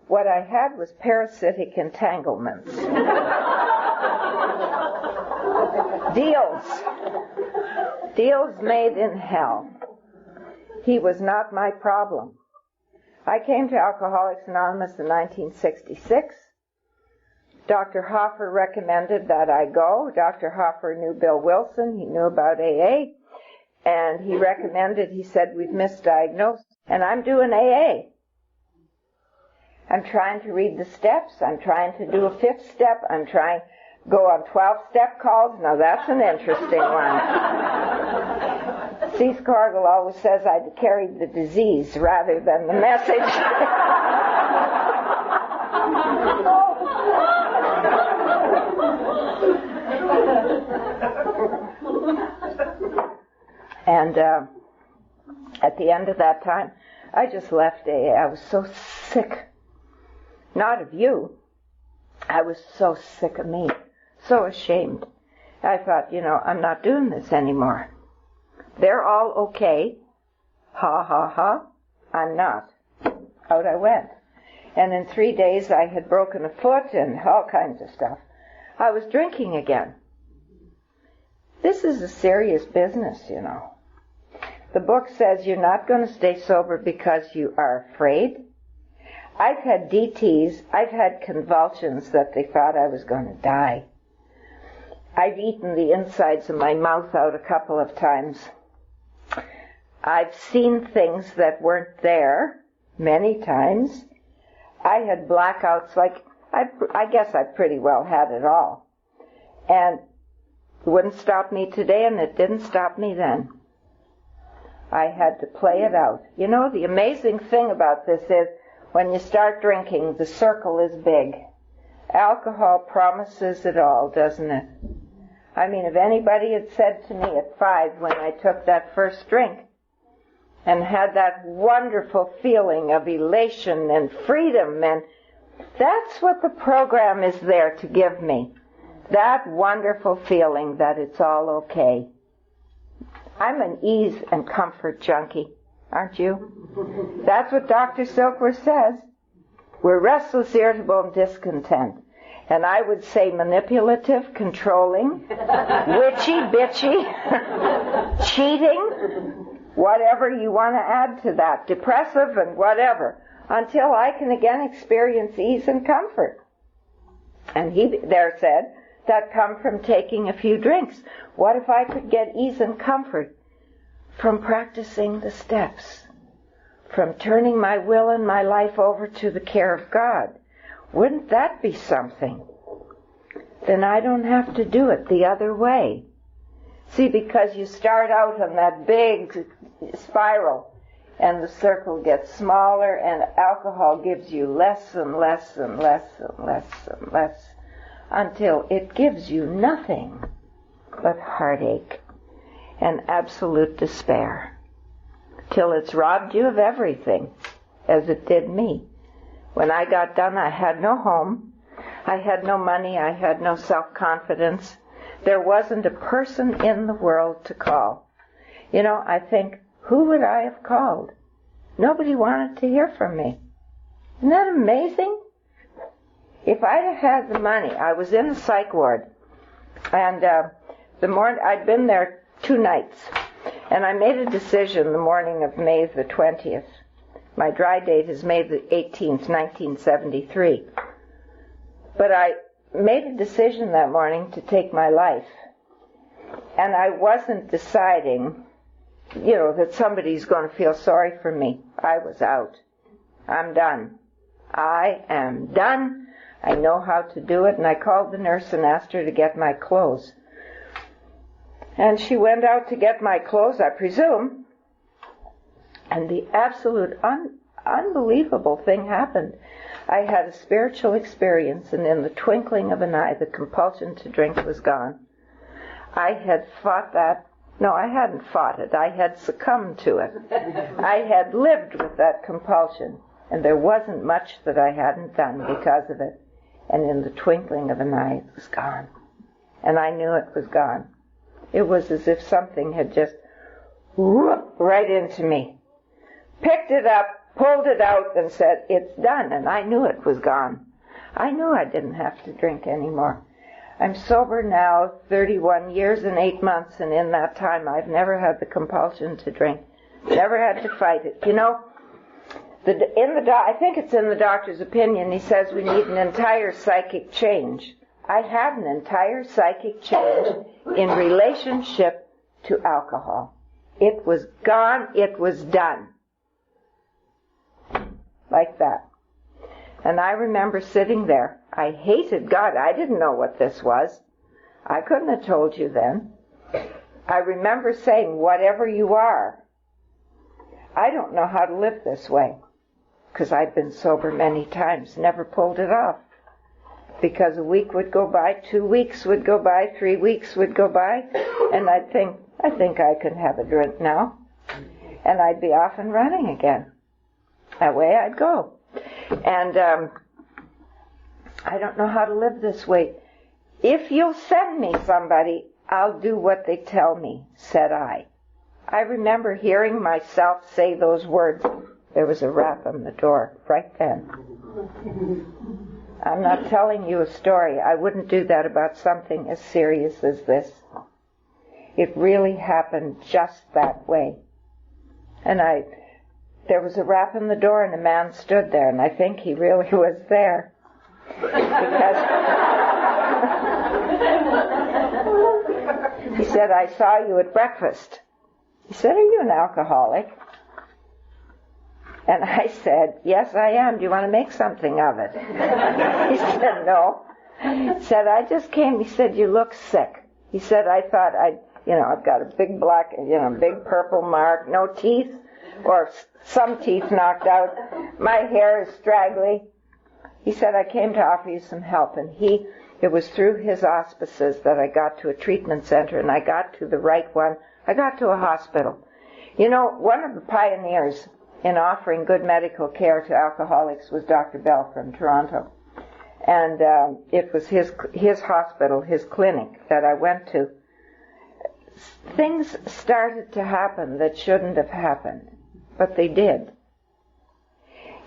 What I had was parasitic entanglements. Deals made in hell. He was not my problem. I came to Alcoholics Anonymous in 1966. Dr. Hoffer recommended that I go. Dr. Hoffer knew Bill Wilson. He knew about AA. And he said, we've misdiagnosed. And I'm doing AA. I'm trying to read the steps. I'm trying to do a 5th step. I'm trying to go on 12-step calls. Now that's an interesting one. C. Scargill always says I carried the disease rather than the message. And at the end of that time, I just left AA. I was so sick. Not of you. I was so sick of me. So ashamed. I thought, I'm not doing this anymore. They're all okay. Ha, ha, ha. I'm not. Out I went. And in 3 days, I had broken a foot and all kinds of stuff. I was drinking again. This is a serious business, The book says you're not going to stay sober because you are afraid. I've had DTs. I've had convulsions that they thought I was going to die. I've eaten the insides of my mouth out a couple of times. I've seen things that weren't there many times. I had blackouts I guess I pretty well had it all. And it wouldn't stop me today, and it didn't stop me then. I had to play it out. The amazing thing about this is when you start drinking, the circle is big. Alcohol promises it all, doesn't it? I mean, if anybody had said to me at 5 when I took that first drink and had that wonderful feeling of elation and freedom, and that's what the program is there to give me. That wonderful feeling that it's all okay. I'm an ease and comfort junkie, aren't you? That's what Dr. Silkworth says. We're restless, irritable, and discontent. And I would say manipulative, controlling, witchy, bitchy, cheating, whatever you want to add to that, depressive and whatever, until I can again experience ease and comfort. And he there said, that come from taking a few drinks. What if I could get ease and comfort from practicing the steps, from turning my will and my life over to the care of God? Wouldn't that be something? Then I don't have to do it the other way. See, because you start out on that big spiral, and the circle gets smaller, and alcohol gives you less and less and less and less and less, until it gives you nothing but heartache and absolute despair, till it's robbed you of everything, as it did me. When I got done, I had no home, I had no money, I had no self-confidence. There wasn't a person in the world to call. You know, I think, who would I have called? Nobody wanted to hear from me. Isn't that amazing? If I'd have had the money, I was in the psych ward, and the morning I'd been there 2 nights, and I made a decision the morning of May the 20th. My dry date is May the 18th, 1973. But I made a decision that morning to take my life. And I wasn't deciding, that somebody's going to feel sorry for me. I was out. I'm done. I am done. I know how to do it. And I called the nurse and asked her to get my clothes. And she went out to get my clothes, I presume. And the absolute unbelievable thing happened. I had a spiritual experience, and in the twinkling of an eye, the compulsion to drink was gone. I had fought that. No, I hadn't fought it. I had succumbed to it. I had lived with that compulsion, and there wasn't much that I hadn't done because of it. And in the twinkling of an eye, it was gone. And I knew it was gone. It was as if something had just whooped right into me, picked it up, pulled it out, and said, it's done. And I knew it was gone. I knew I didn't have to drink anymore. I'm sober now 31 years and 8 months, and in that time I've never had the compulsion to drink. Never had to fight it. I think it's in the doctor's opinion, he says we need an entire psychic change. I had an entire psychic change in relationship to alcohol. It was gone. It was done. Like that. And I remember sitting there. I hated God. I didn't know what this was. I couldn't have told you then. I remember saying, whatever you are, I don't know how to live this way. Because I'd been sober many times, never pulled it off. Because a week would go by, 2 weeks would go by, 3 weeks would go by, and I'd think, I think I can have a drink now. And I'd be off and running again. Away I'd go. And I don't know how to live this way. If you'll send me somebody, I'll do what they tell me, said I. I remember hearing myself say those words. There was a rap on the door right then. I'm not telling you a story. I wouldn't do that about something as serious as this. It really happened just that way. And there was a rap on the door and a man stood there, and I think he really was there. Because he said, I saw you at breakfast. He said, are you an alcoholic? And I said, yes, I am. Do you want to make something of it? He said, no. He said, I just came. He said, you look sick. He said, I thought I've got a big black, big purple mark, no teeth, or some teeth knocked out. My hair is straggly. He said, I came to offer you some help. And it was through his auspices that I got to a treatment center, and I got to the right one. I got to a hospital. One of the pioneers in offering good medical care to alcoholics was Dr. Bell from Toronto. And it was his hospital, his clinic that I went to. Things started to happen that shouldn't have happened, but they did.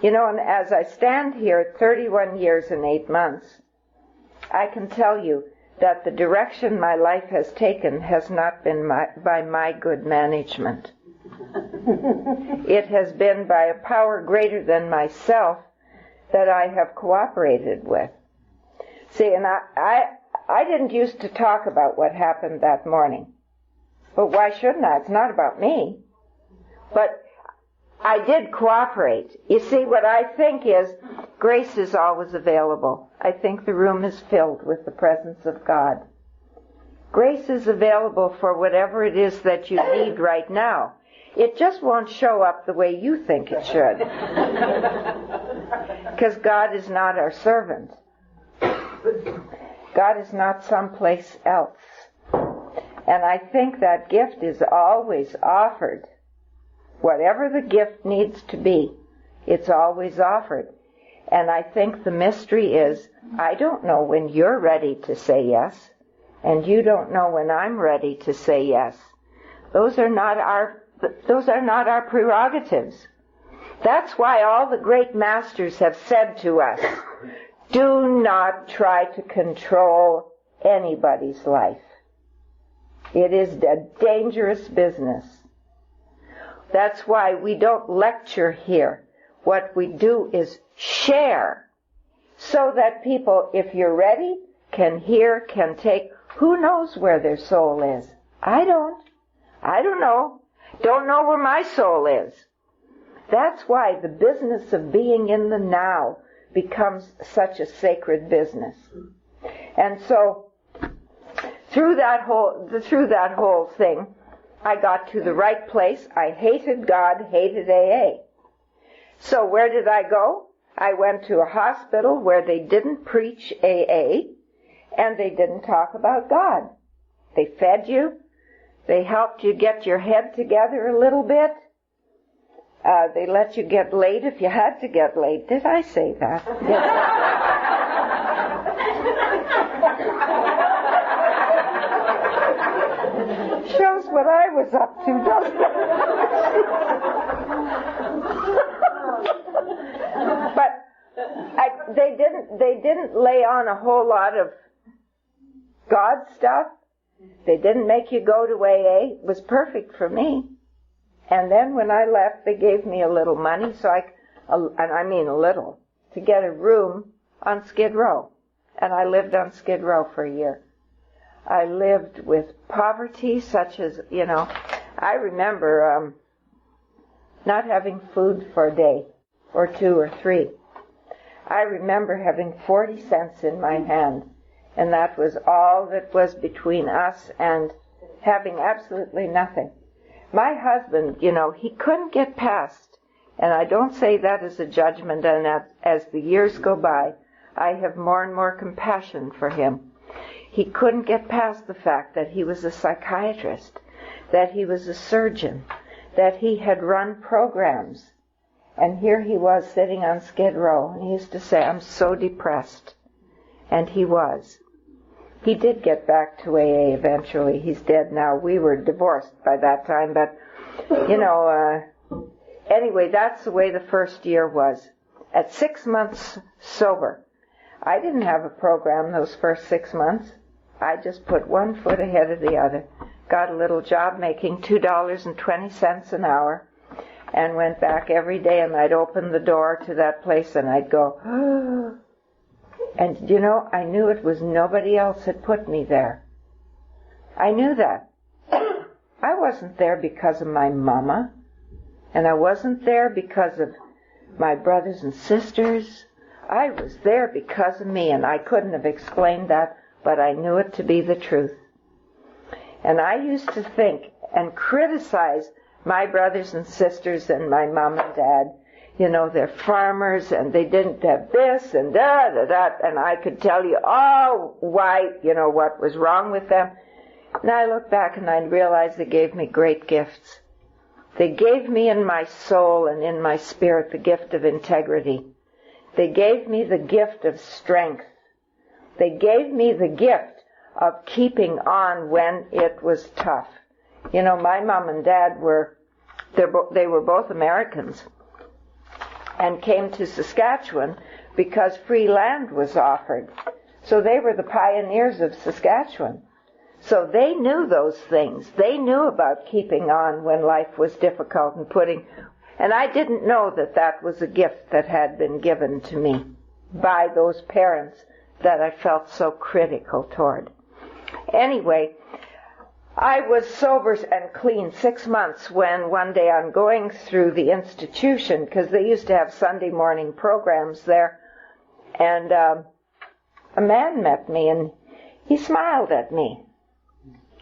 And as I stand here at 31 years and 8 months, I can tell you that the direction my life has taken has not been by my good management. It has been by a power greater than myself that I have cooperated with. See, and I didn't used to talk about what happened that morning. But why shouldn't I? It's not about me. But I did cooperate. You see, what I think is grace is always available. I think the room is filled with the presence of God. Grace is available for whatever it is that you need right now. It just won't show up the way you think it should. Because God is not our servant. God is not someplace else. And I think that gift is always offered. Whatever the gift needs to be, it's always offered. And I think the mystery is, I don't know when you're ready to say yes, and you don't know when I'm ready to say yes. Those are not our prerogatives. That's why all the great masters have said to us, do not try to control anybody's life. It is a dangerous business. That's why we don't lecture here. What we do is share, so that people, if you're ready, can hear, can take. Who knows where their soul is? I don't know. Don't know where my soul is. That's why the business of being in the now becomes such a sacred business. And so, through that whole thing, I got to the right place. I hated God, hated AA. So where did I go? I went to a hospital where they didn't preach AA, and they didn't talk about God. They fed you. They helped you get your head together a little bit. They let you get laid if you had to get laid. Did I say that? Shows what I was up to, doesn't it? But they didn't lay on a whole lot of God stuff. They didn't make you go to AA. It was perfect for me. And then when I left, they gave me a little money, and I mean a little, to get a room on Skid Row. And I lived on Skid Row for a year. I lived with poverty such as, I remember not having food for a day, or 2 or 3. I remember having 40 cents in my hand, and that was all that was between us and having absolutely nothing. My husband, he couldn't get past, and I don't say that as a judgment, and as the years go by, I have more and more compassion for him. He couldn't get past the fact that he was a psychiatrist, that he was a surgeon, that he had run programs. And here he was sitting on Skid Row, and he used to say, I'm so depressed. And he was. He did get back to AA eventually. He's dead now. We were divorced by that time, but, anyway, that's the way the first year was. At 6 months sober, I didn't have a program those first 6 months. I just put one foot ahead of the other. Got a little job making $2.20 an hour, and went back every day, and I'd open the door to that place, and I'd go, oh. And, I knew it was nobody else had put me there. I knew that. I wasn't there because of my mama, and I wasn't there because of my brothers and sisters. I was there because of me, and I couldn't have explained that, but I knew it to be the truth. And I used to think and criticize my brothers and sisters and my mom and dad. They're farmers, and they didn't have this and that, and I could tell you all why, what was wrong with them. And I look back and I realize they gave me great gifts. They gave me in my soul and in my spirit the gift of integrity. They gave me the gift of strength. They gave me the gift of keeping on when it was tough. My mom and dad they were both Americans, and came to Saskatchewan because free land was offered. So they were the pioneers of Saskatchewan. So they knew those things. They knew about keeping on when life was difficult and I didn't know that that was a gift that had been given to me by those parents that I felt so critical toward. Anyway, I was sober and clean 6 months when one day I'm going through the institution, because they used to have Sunday morning programs there, and a man met me and he smiled at me.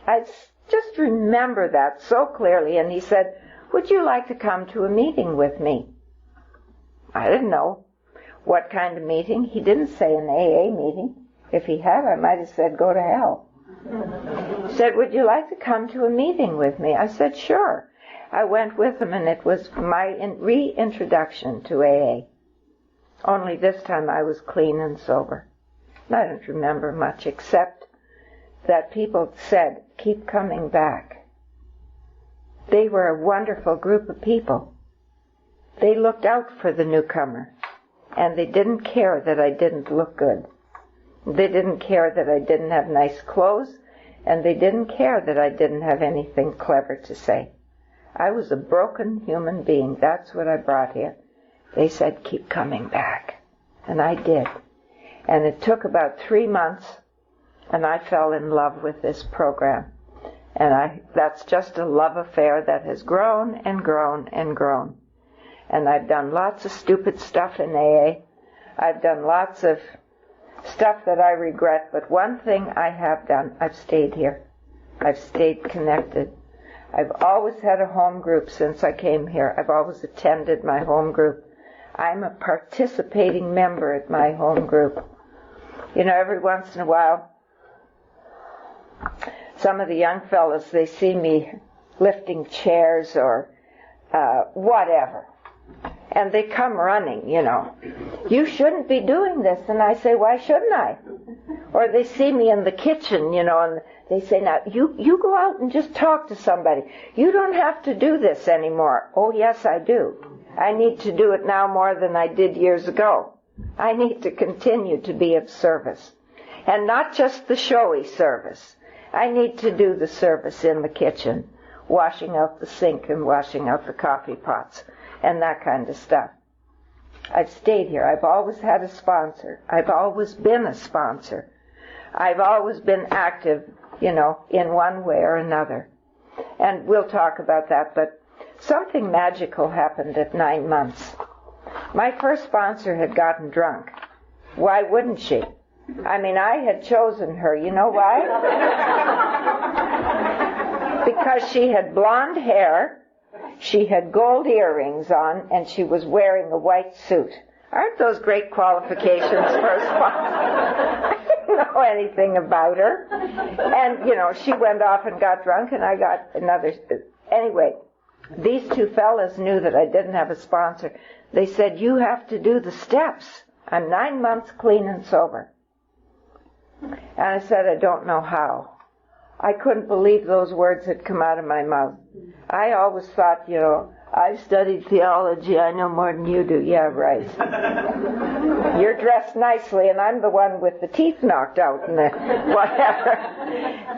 I just remember that so clearly, and he said, "Would you like to come to a meeting with me?" I didn't know what kind of meeting. He didn't say an AA meeting. If he had, I might have said, "Go to hell." He said, "Would you like to come to a meeting with me?" I said, "Sure." I went with him, and it was my reintroduction to AA. Only this time I was clean and sober. I don't remember much except that people said, "Keep coming back." They were a wonderful group of people. They looked out for the newcomer, and they didn't care that I didn't look good. They didn't care that I didn't have nice clothes, and they didn't care that I didn't have anything clever to say. I was a broken human being. That's what I brought here. They said, "Keep coming back." And I did. And it took about 3 months, and I fell in love with this program. And that's just a love affair that has grown and grown and grown. And I've done lots of stupid stuff in AA. I've done lots of stuff that I regret, but one thing I have done, I've stayed here. I've stayed connected. I've always had a home group since I came here. I've always attended my home group. I'm a participating member at my home group. You know, every once in a while, some of the young fellows, they see me lifting chairs or whatever. And they come running, you know. "You shouldn't be doing this." And I say, "Why shouldn't I?" Or they see me in the kitchen, you know, and they say, "Now, you go out and just talk to somebody. You don't have to do this anymore." "Oh, yes, I do. I need to do it now more than I did years ago. I need to continue to be of service. And not just the showy service. I need to do the service in the kitchen, washing out the sink and washing out the coffee pots and that kind of stuff." I've stayed here. I've always had a sponsor. I've always been a sponsor. I've always been active, you know, in one way or another. And we'll talk about that, but something magical happened at 9 months. My first sponsor had gotten drunk. Why wouldn't she? I mean, I had chosen her. You know why? Because she had blonde hair, she had gold earrings on, and she was wearing a white suit. Aren't those great qualifications for a sponsor? I didn't know anything about her. And, you know, she went off and got drunk, and I got another. Anyway, these two fellas knew that I didn't have a sponsor. They said, "You have to do the steps." I'm 9 months clean and sober. And I said, "I don't know how." I couldn't believe those words had come out of my mouth. I always thought, you know, "I've studied theology, I know more than you do." Yeah, right. You're dressed nicely, and I'm the one with the teeth knocked out and the whatever.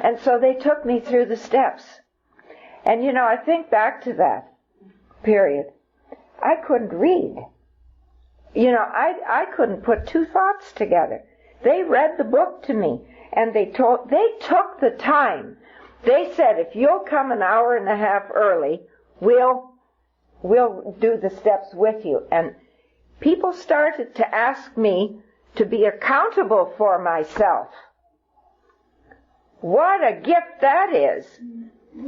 And so they took me through the steps. And, you know, I think back to that period. I couldn't read. You know, I couldn't put two thoughts together. They read the book to me, and they took the time. They said, "If you'll come an hour and a half early, we'll do the steps with you." And people started to ask me to be accountable for myself. What a gift that is.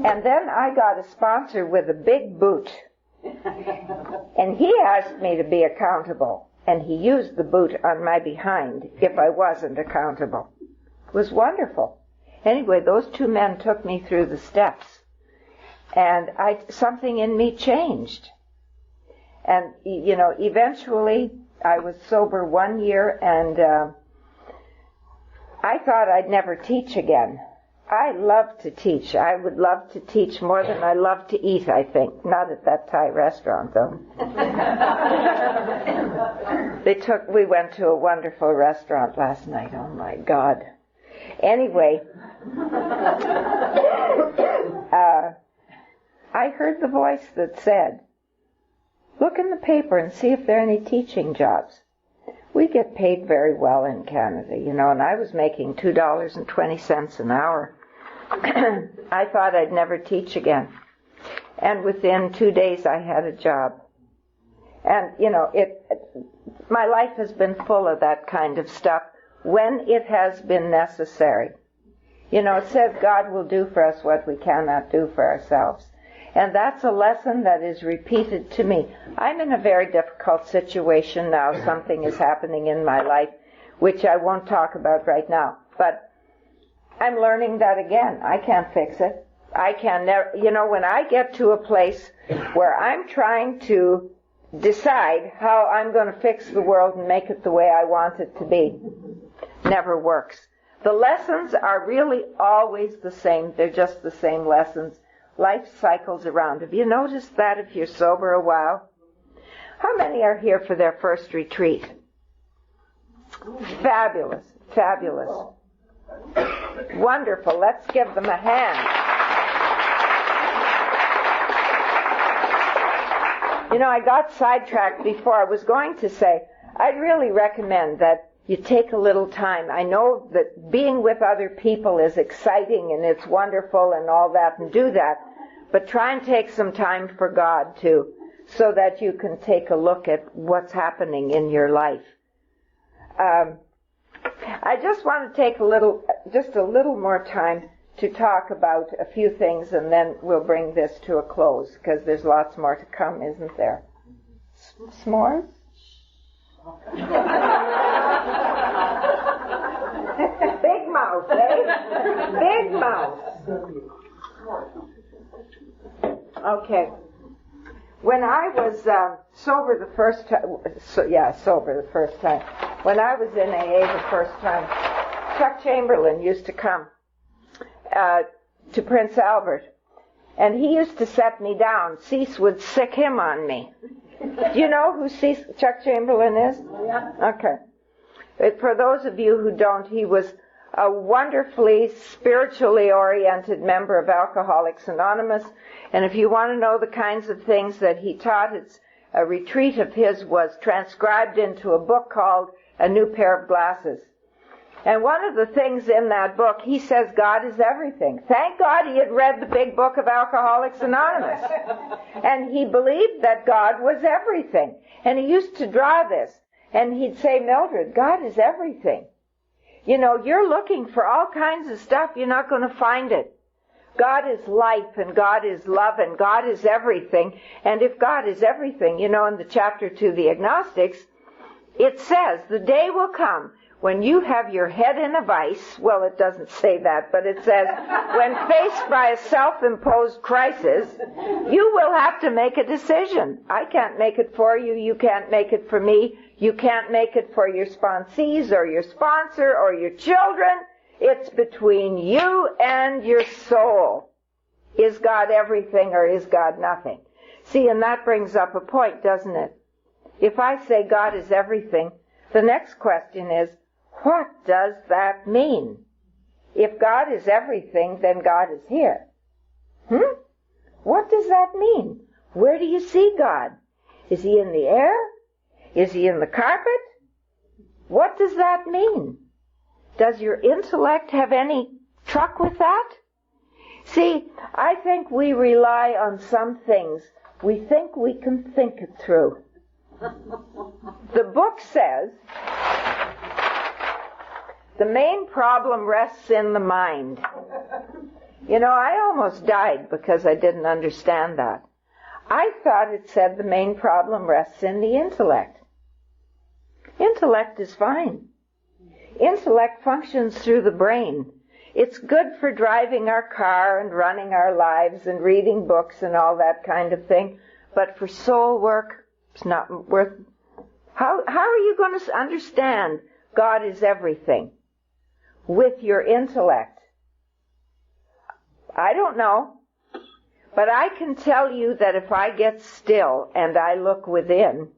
And then I got a sponsor with a big boot. And he asked me to be accountable. And he used the boot on my behind if I wasn't accountable. It was wonderful. Anyway, those two men took me through the steps. And something in me changed. And, you know, eventually I was sober 1 year, and I thought I'd never teach again. I love to teach. I would love to teach more than I love to eat, I think. Not at that Thai restaurant, though. We went to a wonderful restaurant last night. Oh, my God. Anyway, I heard the voice that said, look in the paper and see if there are any teaching jobs. We get paid very well in Canada, and I was making $2.20 an hour. I thought I'd never teach again. And within 2 days I had a job. And, my life has been full of that kind of stuff when it has been necessary. It says God will do for us what we cannot do for ourselves. And that's a lesson that is repeated to me. I'm in a very difficult situation now. Something is happening in my life, which I won't talk about right now. But I'm learning that again. I can't fix it. I can never, when I get to a place where I'm trying to decide how I'm going to fix the world and make it the way I want it to be, never works. The lessons are really always the same. They're just the same lessons. Life cycles around. Have you noticed that if you're sober a while? How many are here for their first retreat? Fabulous. Fabulous. Wonderful. Let's give them a hand. I got sidetracked before. I was going to say, I'd really recommend that you take a little time. I know that being with other people is exciting and it's wonderful and all that, and do that. But try and take some time for God, too, so that you can take a look at what's happening in your life. I just want to take just a little more time to talk about a few things, and then we'll bring this to a close, because there's lots more to come, isn't there? S'mores? Big mouth, eh? Big mouth. Okay. When I was sober the first time, when I was in AA the first time, Chuck Chamberlain used to come to Prince Albert, and he used to set me down. Cease would sick him on me. Do you know who Chuck Chamberlain is? Yeah. Okay. For those of you who don't, he was a wonderfully spiritually oriented member of Alcoholics Anonymous, and if you want to know the kinds of things that he taught, a retreat of his was transcribed into a book called A New Pair of Glasses. And one of the things in that book, he says God is everything. Thank God he had read the big book of Alcoholics Anonymous. And he believed that God was everything. And he used to draw this. And he'd say, Mildred, God is everything. You're looking for all kinds of stuff, you're not going to find it. God is life, and God is love, and God is everything. And if God is everything, in the chapter to the agnostics, it says, the day will come when you have your head in a vice. Well, it doesn't say that, but it says, when faced by a self-imposed crisis, you will have to make a decision. I can't make it for you. You can't make it for me. You can't make it for your sponsees or your sponsor or your children. It's between you and your soul. Is God everything or is God nothing? See, and that brings up a point, doesn't it? If I say God is everything, the next question is, what does that mean? If God is everything, then God is here. What does that mean? Where do you see God? Is he in the air? Is he in the carpet? What does that mean? Does your intellect have any truck with that? See, I think we rely on some things. We think we can think it through. The book says, the main problem rests in the mind. I almost died because I didn't understand that. I thought it said the main problem rests in the intellect. Intellect is fine. Intellect functions through the brain. It's good for driving our car and running our lives and reading books and all that kind of thing. But for soul work, it's not worth. How are you going to understand God is everything with your intellect? I don't know. But I can tell you that if I get still and I look within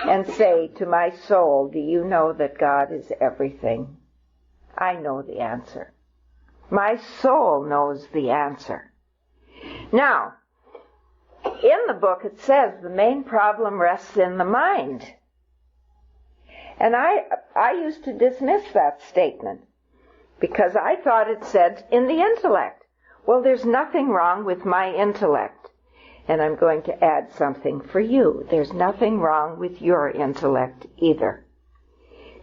and say to my soul, do you know that God is everything? I know the answer. My soul knows the answer. Now, in the book it says the main problem rests in the mind. And I used to dismiss that statement because I thought it said in the intellect. Well, there's nothing wrong with my intellect. And I'm going to add something for you. There's nothing wrong with your intellect either.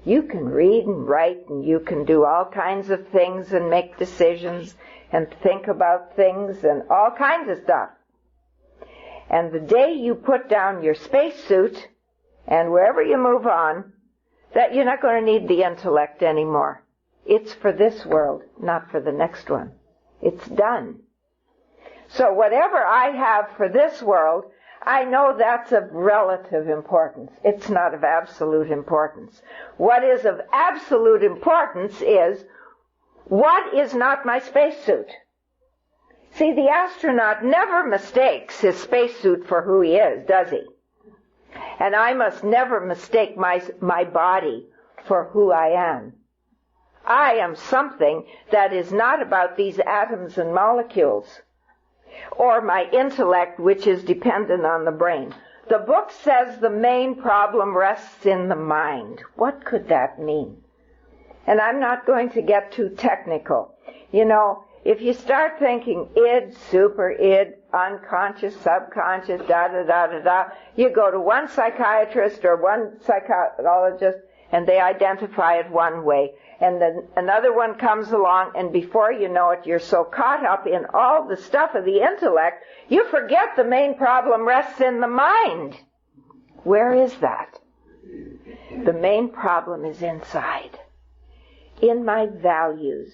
You can read and write and you can do all kinds of things and make decisions and think about things and all kinds of stuff. And the day you put down your spacesuit and wherever you move on, that you're not going to need the intellect anymore. It's for this world, not for the next one. It's done. So whatever I have for this world, I know that's of relative importance. It's not of absolute importance. What is of absolute importance is, what is not my spacesuit? See, the astronaut never mistakes his spacesuit for who he is, does he? And I must never mistake my body for who I am. I am something that is not about these atoms and molecules, or my intellect, which is dependent on the brain. The book says the main problem rests in the mind. What could that mean? And I'm not going to get too technical. You know, if you start thinking id, super id, unconscious, subconscious, da-da-da-da-da, you go to one psychiatrist or one psychologist and they identify it one way. And then another one comes along, and before you know it, you're so caught up in all the stuff of the intellect, you forget the main problem rests in the mind. Where is that? The main problem is inside. In my values.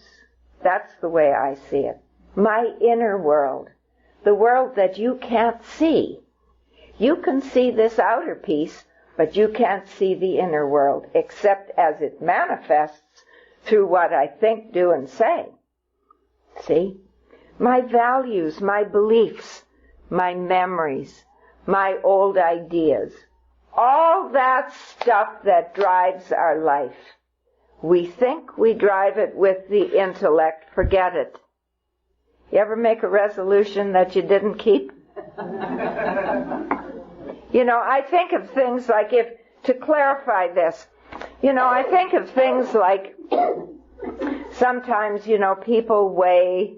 That's the way I see it. My inner world. The world that you can't see. You can see this outer piece, but you can't see the inner world, except as it manifests through what I think, do, and say. See? My values, my beliefs, my memories, my old ideas, all that stuff that drives our life. We think we drive it with the intellect. Forget it. You ever make a resolution that you didn't keep? You know, I think of things like to clarify this, I think of things like sometimes, people weigh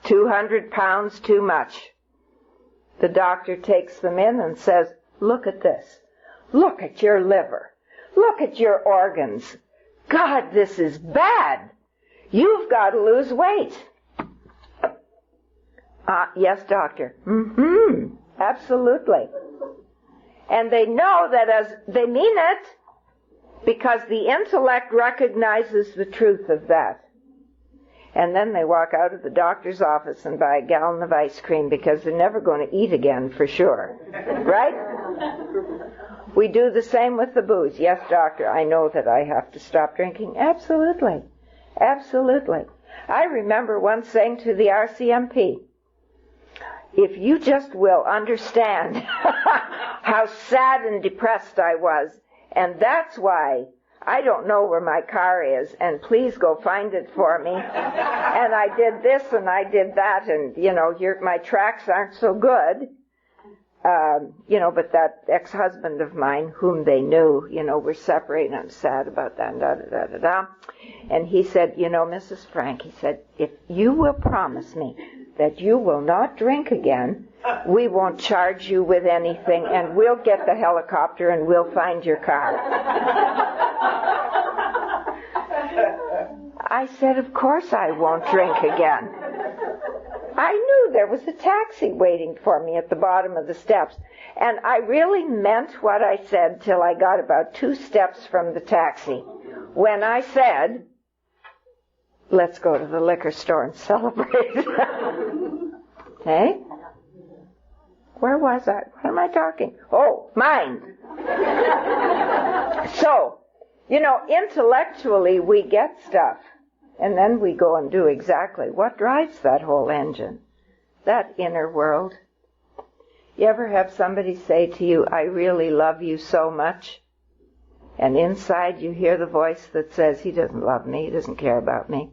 200 pounds too much. The doctor takes them in and says, look at this. Look at your liver. Look at your organs. God, this is bad. You've got to lose weight. Yes, doctor. Mm-hmm. Absolutely. And they know that as they mean it, because the intellect recognizes the truth of that. And then they walk out of the doctor's office and buy a gallon of ice cream because they're never going to eat again for sure. Right? We do the same with the booze. Yes, doctor, I know that I have to stop drinking. Absolutely. Absolutely. I remember once saying to the RCMP, if you just will understand how sad and depressed I was, and that's why I don't know where my car is, and please go find it for me. And I did this and I did that, and, my tracks aren't so good. But that ex-husband of mine, whom they knew, we're separated, I'm sad about that, da-da-da-da-da. And he said, Mrs. Frank, he said, if you will promise me that you will not drink again, we won't charge you with anything, and we'll get the helicopter and we'll find your car. I said, of course I won't drink again. I knew there was a taxi waiting for me at the bottom of the steps, and I really meant what I said till I got about 2 steps from the taxi, when I said, let's go to the liquor store and celebrate. Hey? Where was I? What am I talking? Oh, mind. So, intellectually we get stuff. And then we go and do exactly what drives that whole engine. That inner world. You ever have somebody say to you, I really love you so much? And inside you hear the voice that says, he doesn't love me, he doesn't care about me.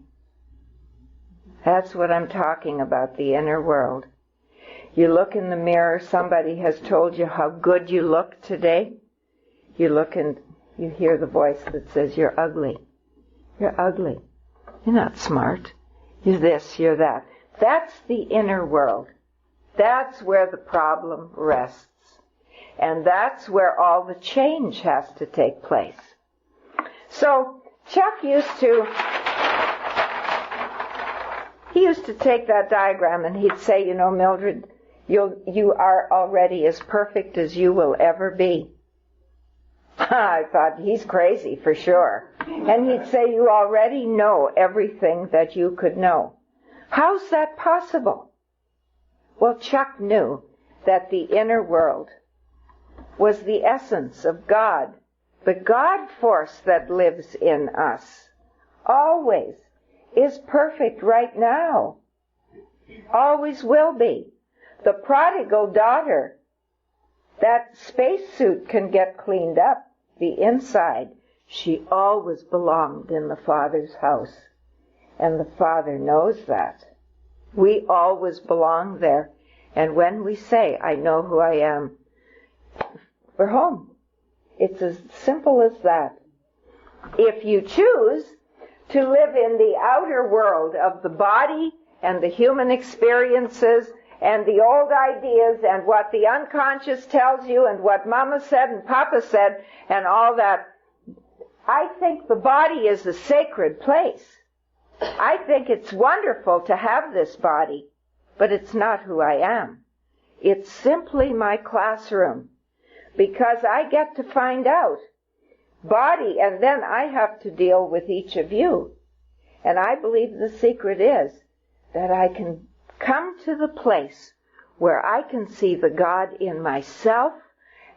That's what I'm talking about, the inner world. You look in the mirror, somebody has told you how good you look today. You look and you hear the voice that says, you're ugly. You're ugly. You're not smart. You're this, you're that. That's the inner world. That's where the problem rests. And that's where all the change has to take place. So Chuck used to take that diagram and he'd say, you know, Mildred, you are already as perfect as you will ever be. I thought, he's crazy for sure. And he'd say, you already know everything that you could know. How's that possible? Well, Chuck knew that the inner world was the essence of God, the God force that lives in us, always is perfect right now, always will be. The prodigal daughter, that spacesuit can get cleaned up, the inside, she always belonged in the Father's house, and the Father knows that. We always belong there, and when we say, I know who I am, we're home. It's as simple as that. If you choose to live in the outer world of the body and the human experiences and the old ideas and what the unconscious tells you and what Mama said and Papa said and all that, I think the body is a sacred place. I think it's wonderful to have this body, but it's not who I am. It's simply my classroom. Because I get to find out body, and then I have to deal with each of you. And I believe the secret is that I can come to the place where I can see the God in myself,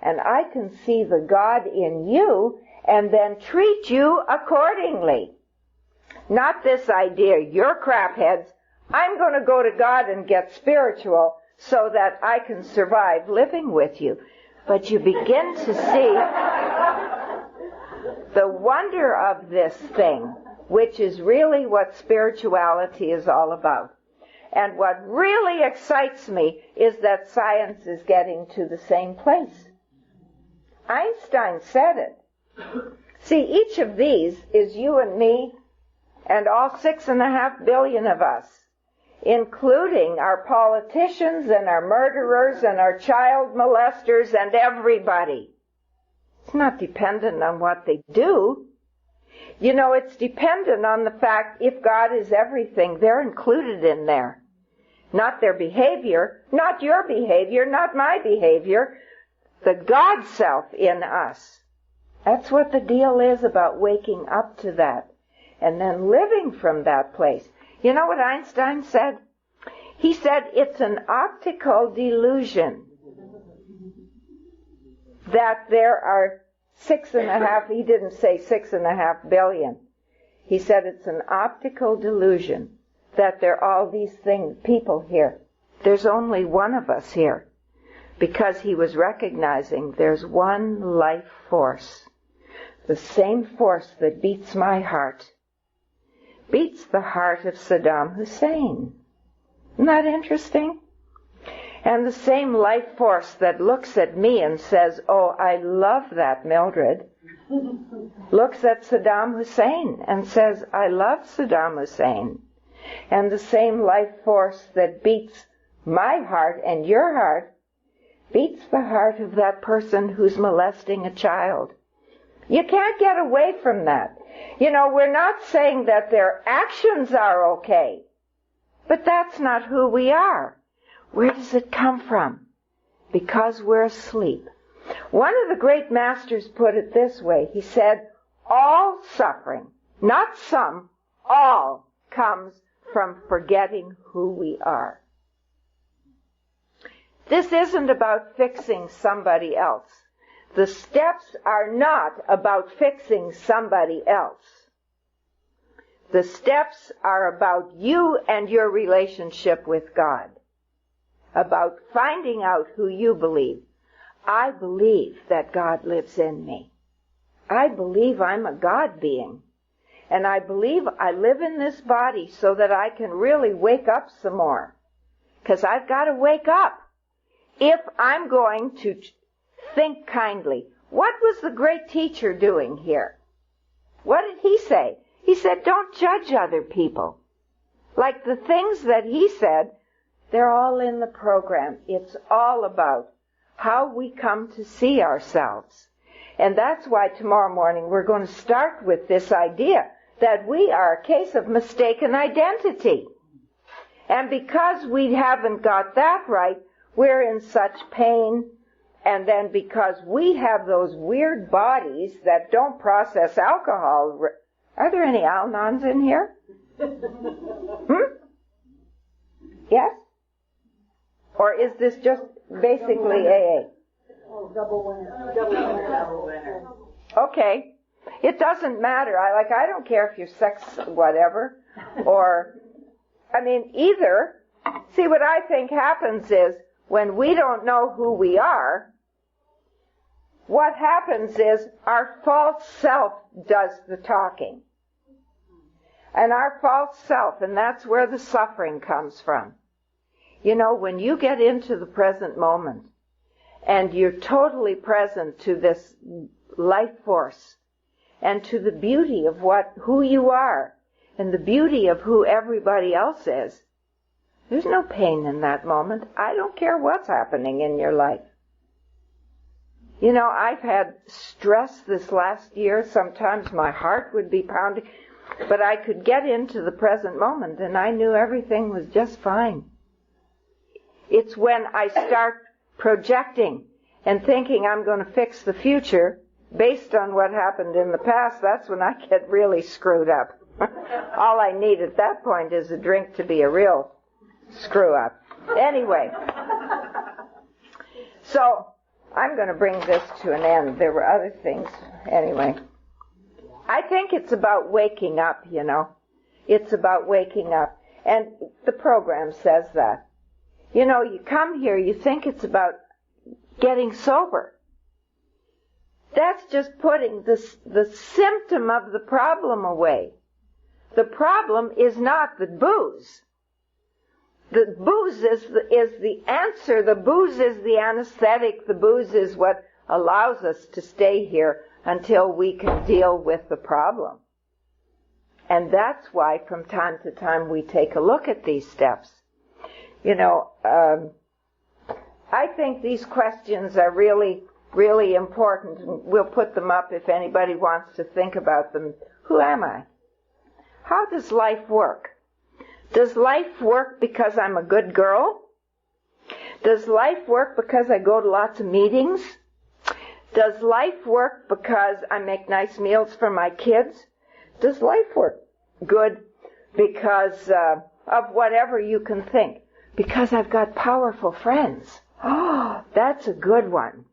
and I can see the God in you, and then treat you accordingly. Not this idea, you're crapheads, I'm going to go to God and get spiritual so that I can survive living with you. But you begin to see the wonder of this thing, which is really what spirituality is all about. And what really excites me is that science is getting to the same place. Einstein said it. See, each of these is you and me and all 6.5 billion of us, including our politicians and our murderers and our child molesters and everybody. It's not dependent on what they do. You know, it's dependent on the fact if God is everything, they're included in there. Not their behavior, not your behavior, not my behavior, the God self in us. That's what the deal is about waking up to that and then living from that place. You know what Einstein said? He said it's an optical delusion that there are 6.5, he didn't say 6.5 billion. He said it's an optical delusion that there are all these people here. There's only one of us here, because he was recognizing there's one life force. The same force that beats my heart beats the heart of Saddam Hussein. Isn't that interesting? And the same life force that looks at me and says, oh, I love that Mildred, looks at Saddam Hussein and says, I love Saddam Hussein. And the same life force that beats my heart and your heart beats the heart of that person who's molesting a child. You can't get away from that. You know, we're not saying that their actions are okay, but that's not who we are. Where does it come from? Because we're asleep. One of the great masters put it this way. He said, all suffering, not some, all comes from forgetting who we are. This isn't about fixing somebody else. The steps are not about fixing somebody else. The steps are about you and your relationship with God. About finding out who you believe. I believe that God lives in me. I believe I'm a God being. And I believe I live in this body so that I can really wake up some more. Because I've got to wake up if I'm going to think kindly. What was the great teacher doing here? What did he say? He said, don't judge other people. Like the things that he said, they're all in the program. It's all about how we come to see ourselves. And that's why tomorrow morning we're going to start with this idea that we are a case of mistaken identity. And because we haven't got that right, we're in such pain. And then because we have those weird bodies that don't process alcohol. Are there any Al-Anons in here? Yes? Or is this just basically AA? Oh, double winner. Okay. It doesn't matter. I don't care if you're sex whatever. Or, either. See, what I think happens is when we don't know who we are, what happens is our false self does the talking. And our false self, and that's where the suffering comes from. You know, when you get into the present moment and you're totally present to this life force and to the beauty of who you are and the beauty of who everybody else is, there's no pain in that moment. I don't care what's happening in your life. You know, I've had stress this last year. Sometimes my heart would be pounding, but I could get into the present moment and I knew everything was just fine. It's when I start projecting and thinking I'm going to fix the future based on what happened in the past, that's when I get really screwed up. All I need at that point is a drink to be a real screw up. Anyway, so I'm going to bring this to an end. There were other things. Anyway, I think it's about waking up, you know. It's about waking up. And the program says that. You know, you come here, you think it's about getting sober. That's just putting the symptom of the problem away. The problem is not the booze. The booze is the answer. The booze is the anesthetic. The booze is what allows us to stay here until we can deal with the problem. And that's why from time to time we take a look at these steps. You know, I think these questions are really, really important. We'll put them up if anybody wants to think about them. Who am I? How does life work? Does life work because I'm a good girl? Does life work because I go to lots of meetings? Does life work because I make nice meals for my kids? Does life work good because of whatever you can think? Because I've got powerful friends. Oh, that's a good one.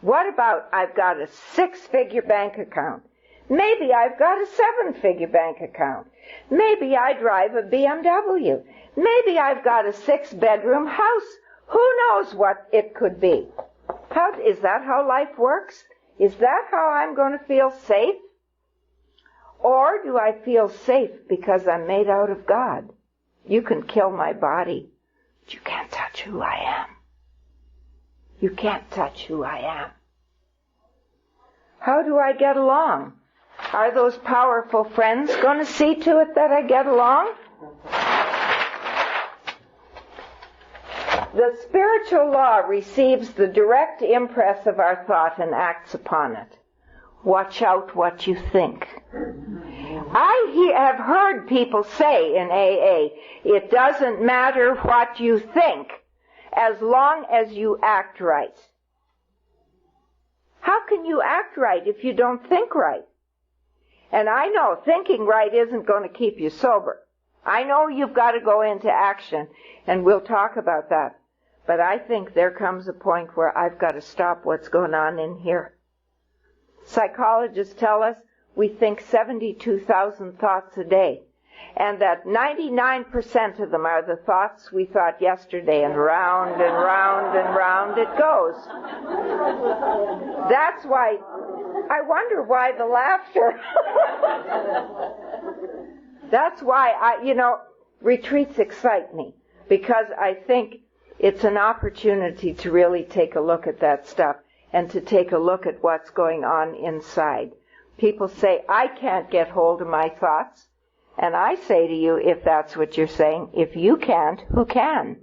What about I've got a 6-figure bank account? Maybe I've got a 7-figure bank account. Maybe I drive a BMW. Maybe I've got a 6-bedroom house. Who knows what it could be? Is that how life works? Is that how I'm going to feel safe? Or do I feel safe because I'm made out of God? You can kill my body, but you can't touch who I am. You can't touch who I am. How do I get along? Are those powerful friends going to see to it that I get along? The spiritual law receives the direct impress of our thought and acts upon it. Watch out what you think. I have heard people say in AA, it doesn't matter what you think as long as you act right. How can you act right if you don't think right? And I know thinking right isn't going to keep you sober. I know you've got to go into action, and we'll talk about that. But I think there comes a point where I've got to stop what's going on in here. Psychologists tell us we think 72,000 thoughts a day, and that 99% of them are the thoughts we thought yesterday, and round and round and round it goes. That's why I wonder why the laughter. That's why retreats excite me, because I think it's an opportunity to really take a look at that stuff and to take a look at what's going on inside. People say, I can't get hold of my thoughts. And I say to you, if that's what you're saying, if you can't, who can?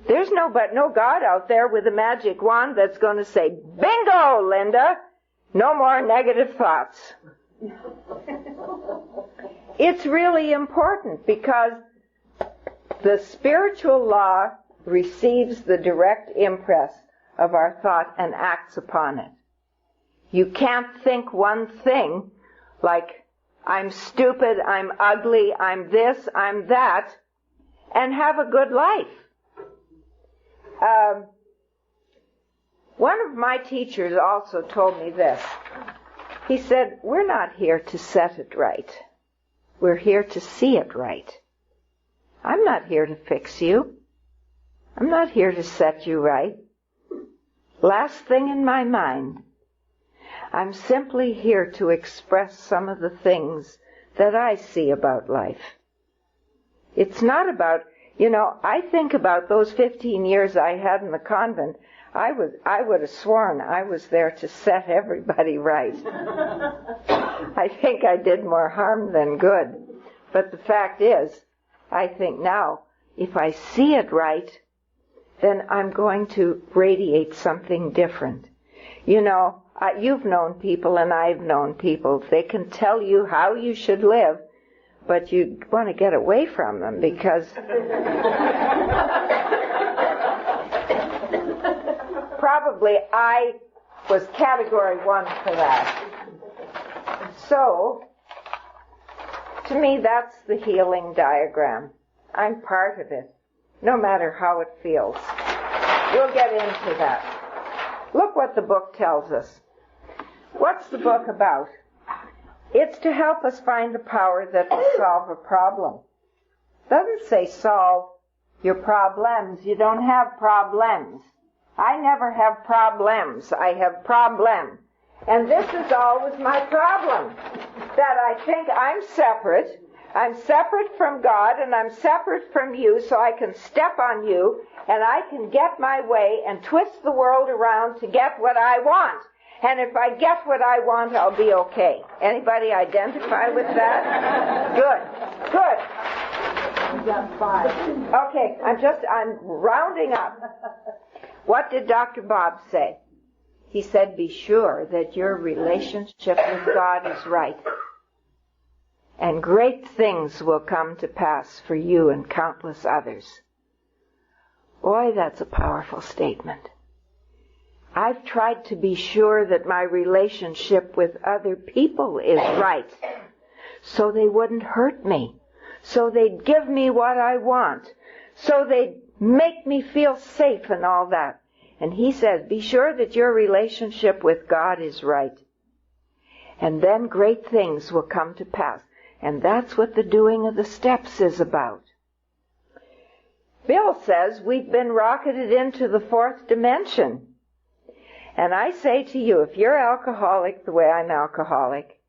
There's no God out there with a magic wand that's going to say, bingo, Linda! No more negative thoughts. It's really important because the spiritual law receives the direct impress of our thought and acts upon it. You can't think one thing like, I'm stupid, I'm ugly, I'm this, I'm that, and have a good life. One of my teachers also told me this. He said, we're not here to set it right. We're here to see it right. I'm not here to fix you. I'm not here to set you right. Last thing in my mind. I'm simply here to express some of the things that I see about life. It's not about, I think about those 15 years I had in the convent. I would have sworn I was there to set everybody right. I think I did more harm than good. But the fact is, I think now, if I see it right, then I'm going to radiate something different. You've known people and I've known people. They can tell you how you should live, but you want to get away from them because probably I was category 1 for that. So, to me, that's the healing diagram. I'm part of it, no matter how it feels. We'll get into that. Look what the book tells us. What's the book about? It's to help us find the power that will solve a problem. It doesn't say solve your problems. You don't have problems. I never have problems. I have problem. And this is always my problem, that I think I'm separate. I'm separate from God and I'm separate from you, so I can step on you and I can get my way and twist the world around to get what I want. And if I get what I want, I'll be okay. Anybody identify with that? Good. You got 5. Okay, I'm rounding up. What did Dr. Bob say? He said, be sure that your relationship with God is right. And great things will come to pass for you and countless others. Boy, that's a powerful statement. I've tried to be sure that my relationship with other people is right, so they wouldn't hurt me, so they'd give me what I want, so they'd make me feel safe and all that. And he says, be sure that your relationship with God is right. And then great things will come to pass. And that's what the doing of the steps is about. Bill says we've been rocketed into the 4th dimension. And I say to you, if you're alcoholic the way I'm alcoholic,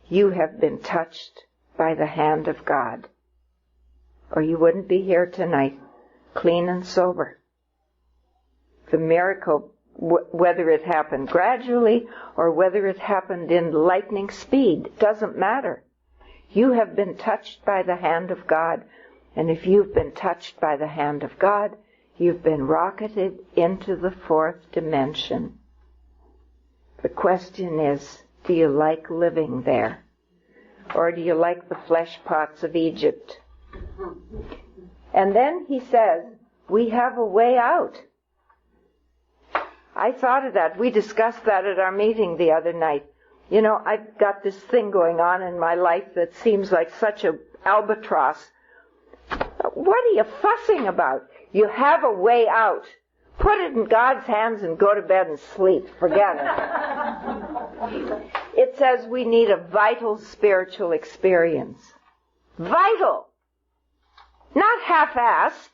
you have been touched by the hand of God. Or you wouldn't be here tonight, clean and sober. The miracle, whether it happened gradually or whether it happened in lightning speed, doesn't matter. You have been touched by the hand of God, and if you've been touched by the hand of God, you've been rocketed into the 4th dimension. The question is, do you like living there? Or do you like the flesh pots of Egypt? And then he says, we have a way out. I thought of that. We discussed that at our meeting the other night. I've got this thing going on in my life that seems like such an albatross. What are you fussing about? You have a way out. Put it in God's hands and go to bed and sleep. Forget it. It says we need a vital spiritual experience. Vital. Not half-assed.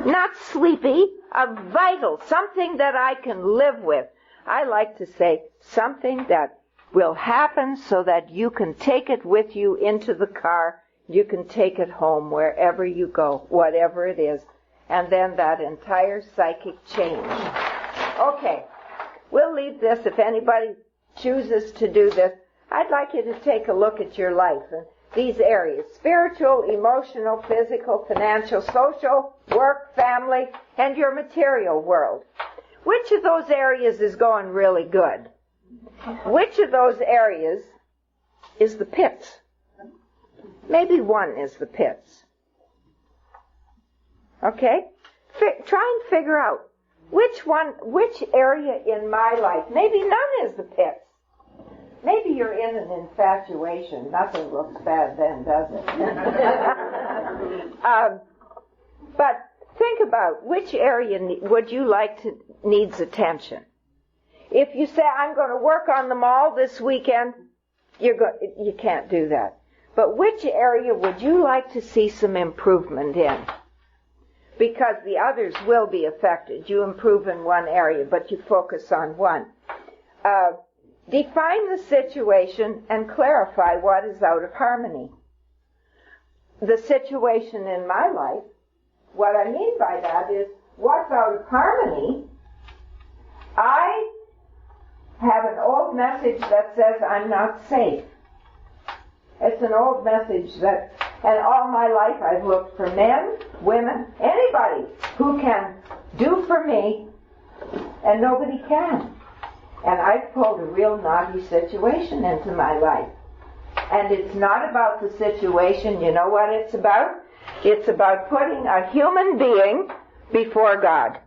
Not sleepy. A vital. Something that I can live with. I like to say something that will happen so that you can take it with you into the car. You can take it home wherever you go, whatever it is. And then that entire psychic change. Okay, we'll leave this. If anybody chooses to do this, I'd like you to take a look at your life and these areas: spiritual, emotional, physical, financial, social, work, family, and your material world. Which of those areas is going really good? Which of those areas is the pits? Maybe one is the pits. Okay? Try and figure out which area in my life. Maybe none is the pits. Maybe you're in an infatuation. Nothing looks bad then, does it? But think about which area would you like to needs attention. If you say, I'm going to work on them all this weekend, you can't do that. But which area would you like to see some improvement in? Because the others will be affected. You improve in one area, but you focus on one. Define the situation and clarify what is out of harmony. The situation in my life, what I mean by that is, what's out of harmony? I have an old message that says I'm not safe. It's an old message that, and all my life I've looked for men, women, anybody who can do for me, and nobody can. And I've pulled a real naughty situation into my life. And it's not about the situation. You know what it's about? It's about putting a human being before God.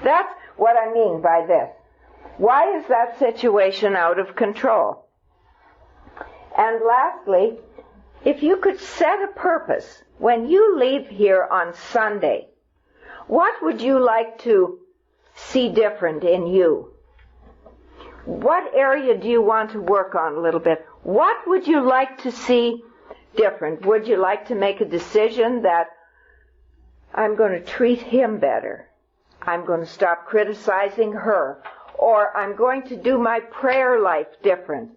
That's what I mean by this. Why is that situation out of control? And lastly, if you could set a purpose when you leave here on Sunday, what would you like to see different in you? What area do you want to work on a little bit? What would you like to see different? Would you like to make a decision that I'm going to treat him better? I'm going to stop criticizing her. Or I'm going to do my prayer life different.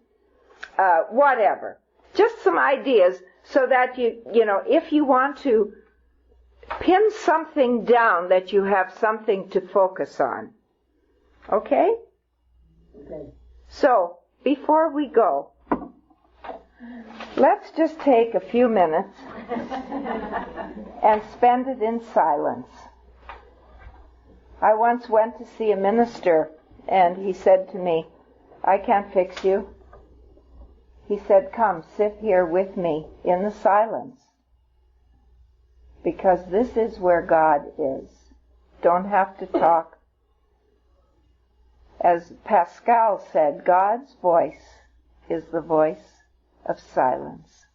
Whatever. Just some ideas so that you know, if you want to pin something down, that you have something to focus on. Okay? Okay. So, before we go, let's just take a few minutes and spend it in silence. I once went to see a minister, and he said to me, I can't fix you. He said, come, sit here with me in the silence, because this is where God is. Don't have to talk. As Pascal said, God's voice is the voice of silence.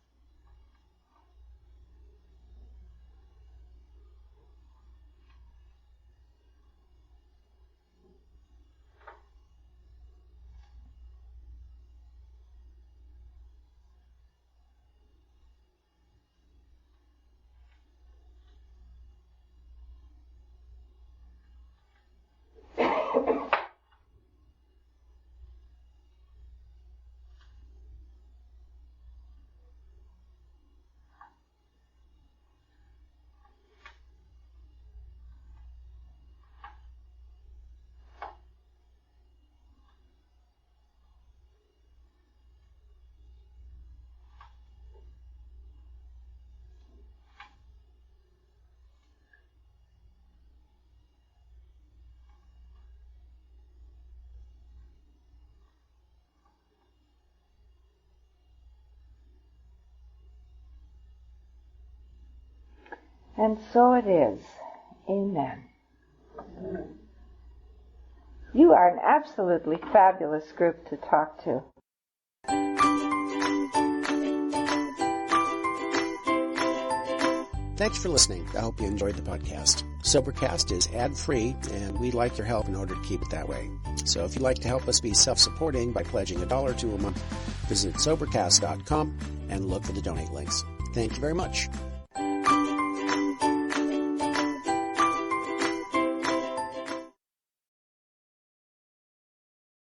And so it is. Amen. You are an absolutely fabulous group to talk to. Thanks for listening. I hope you enjoyed the podcast. Sobercast is ad-free, and we'd like your help in order to keep it that way. So if you'd like to help us be self-supporting by pledging $1 or $2 a month, visit Sobercast.com and look for the donate links. Thank you very much.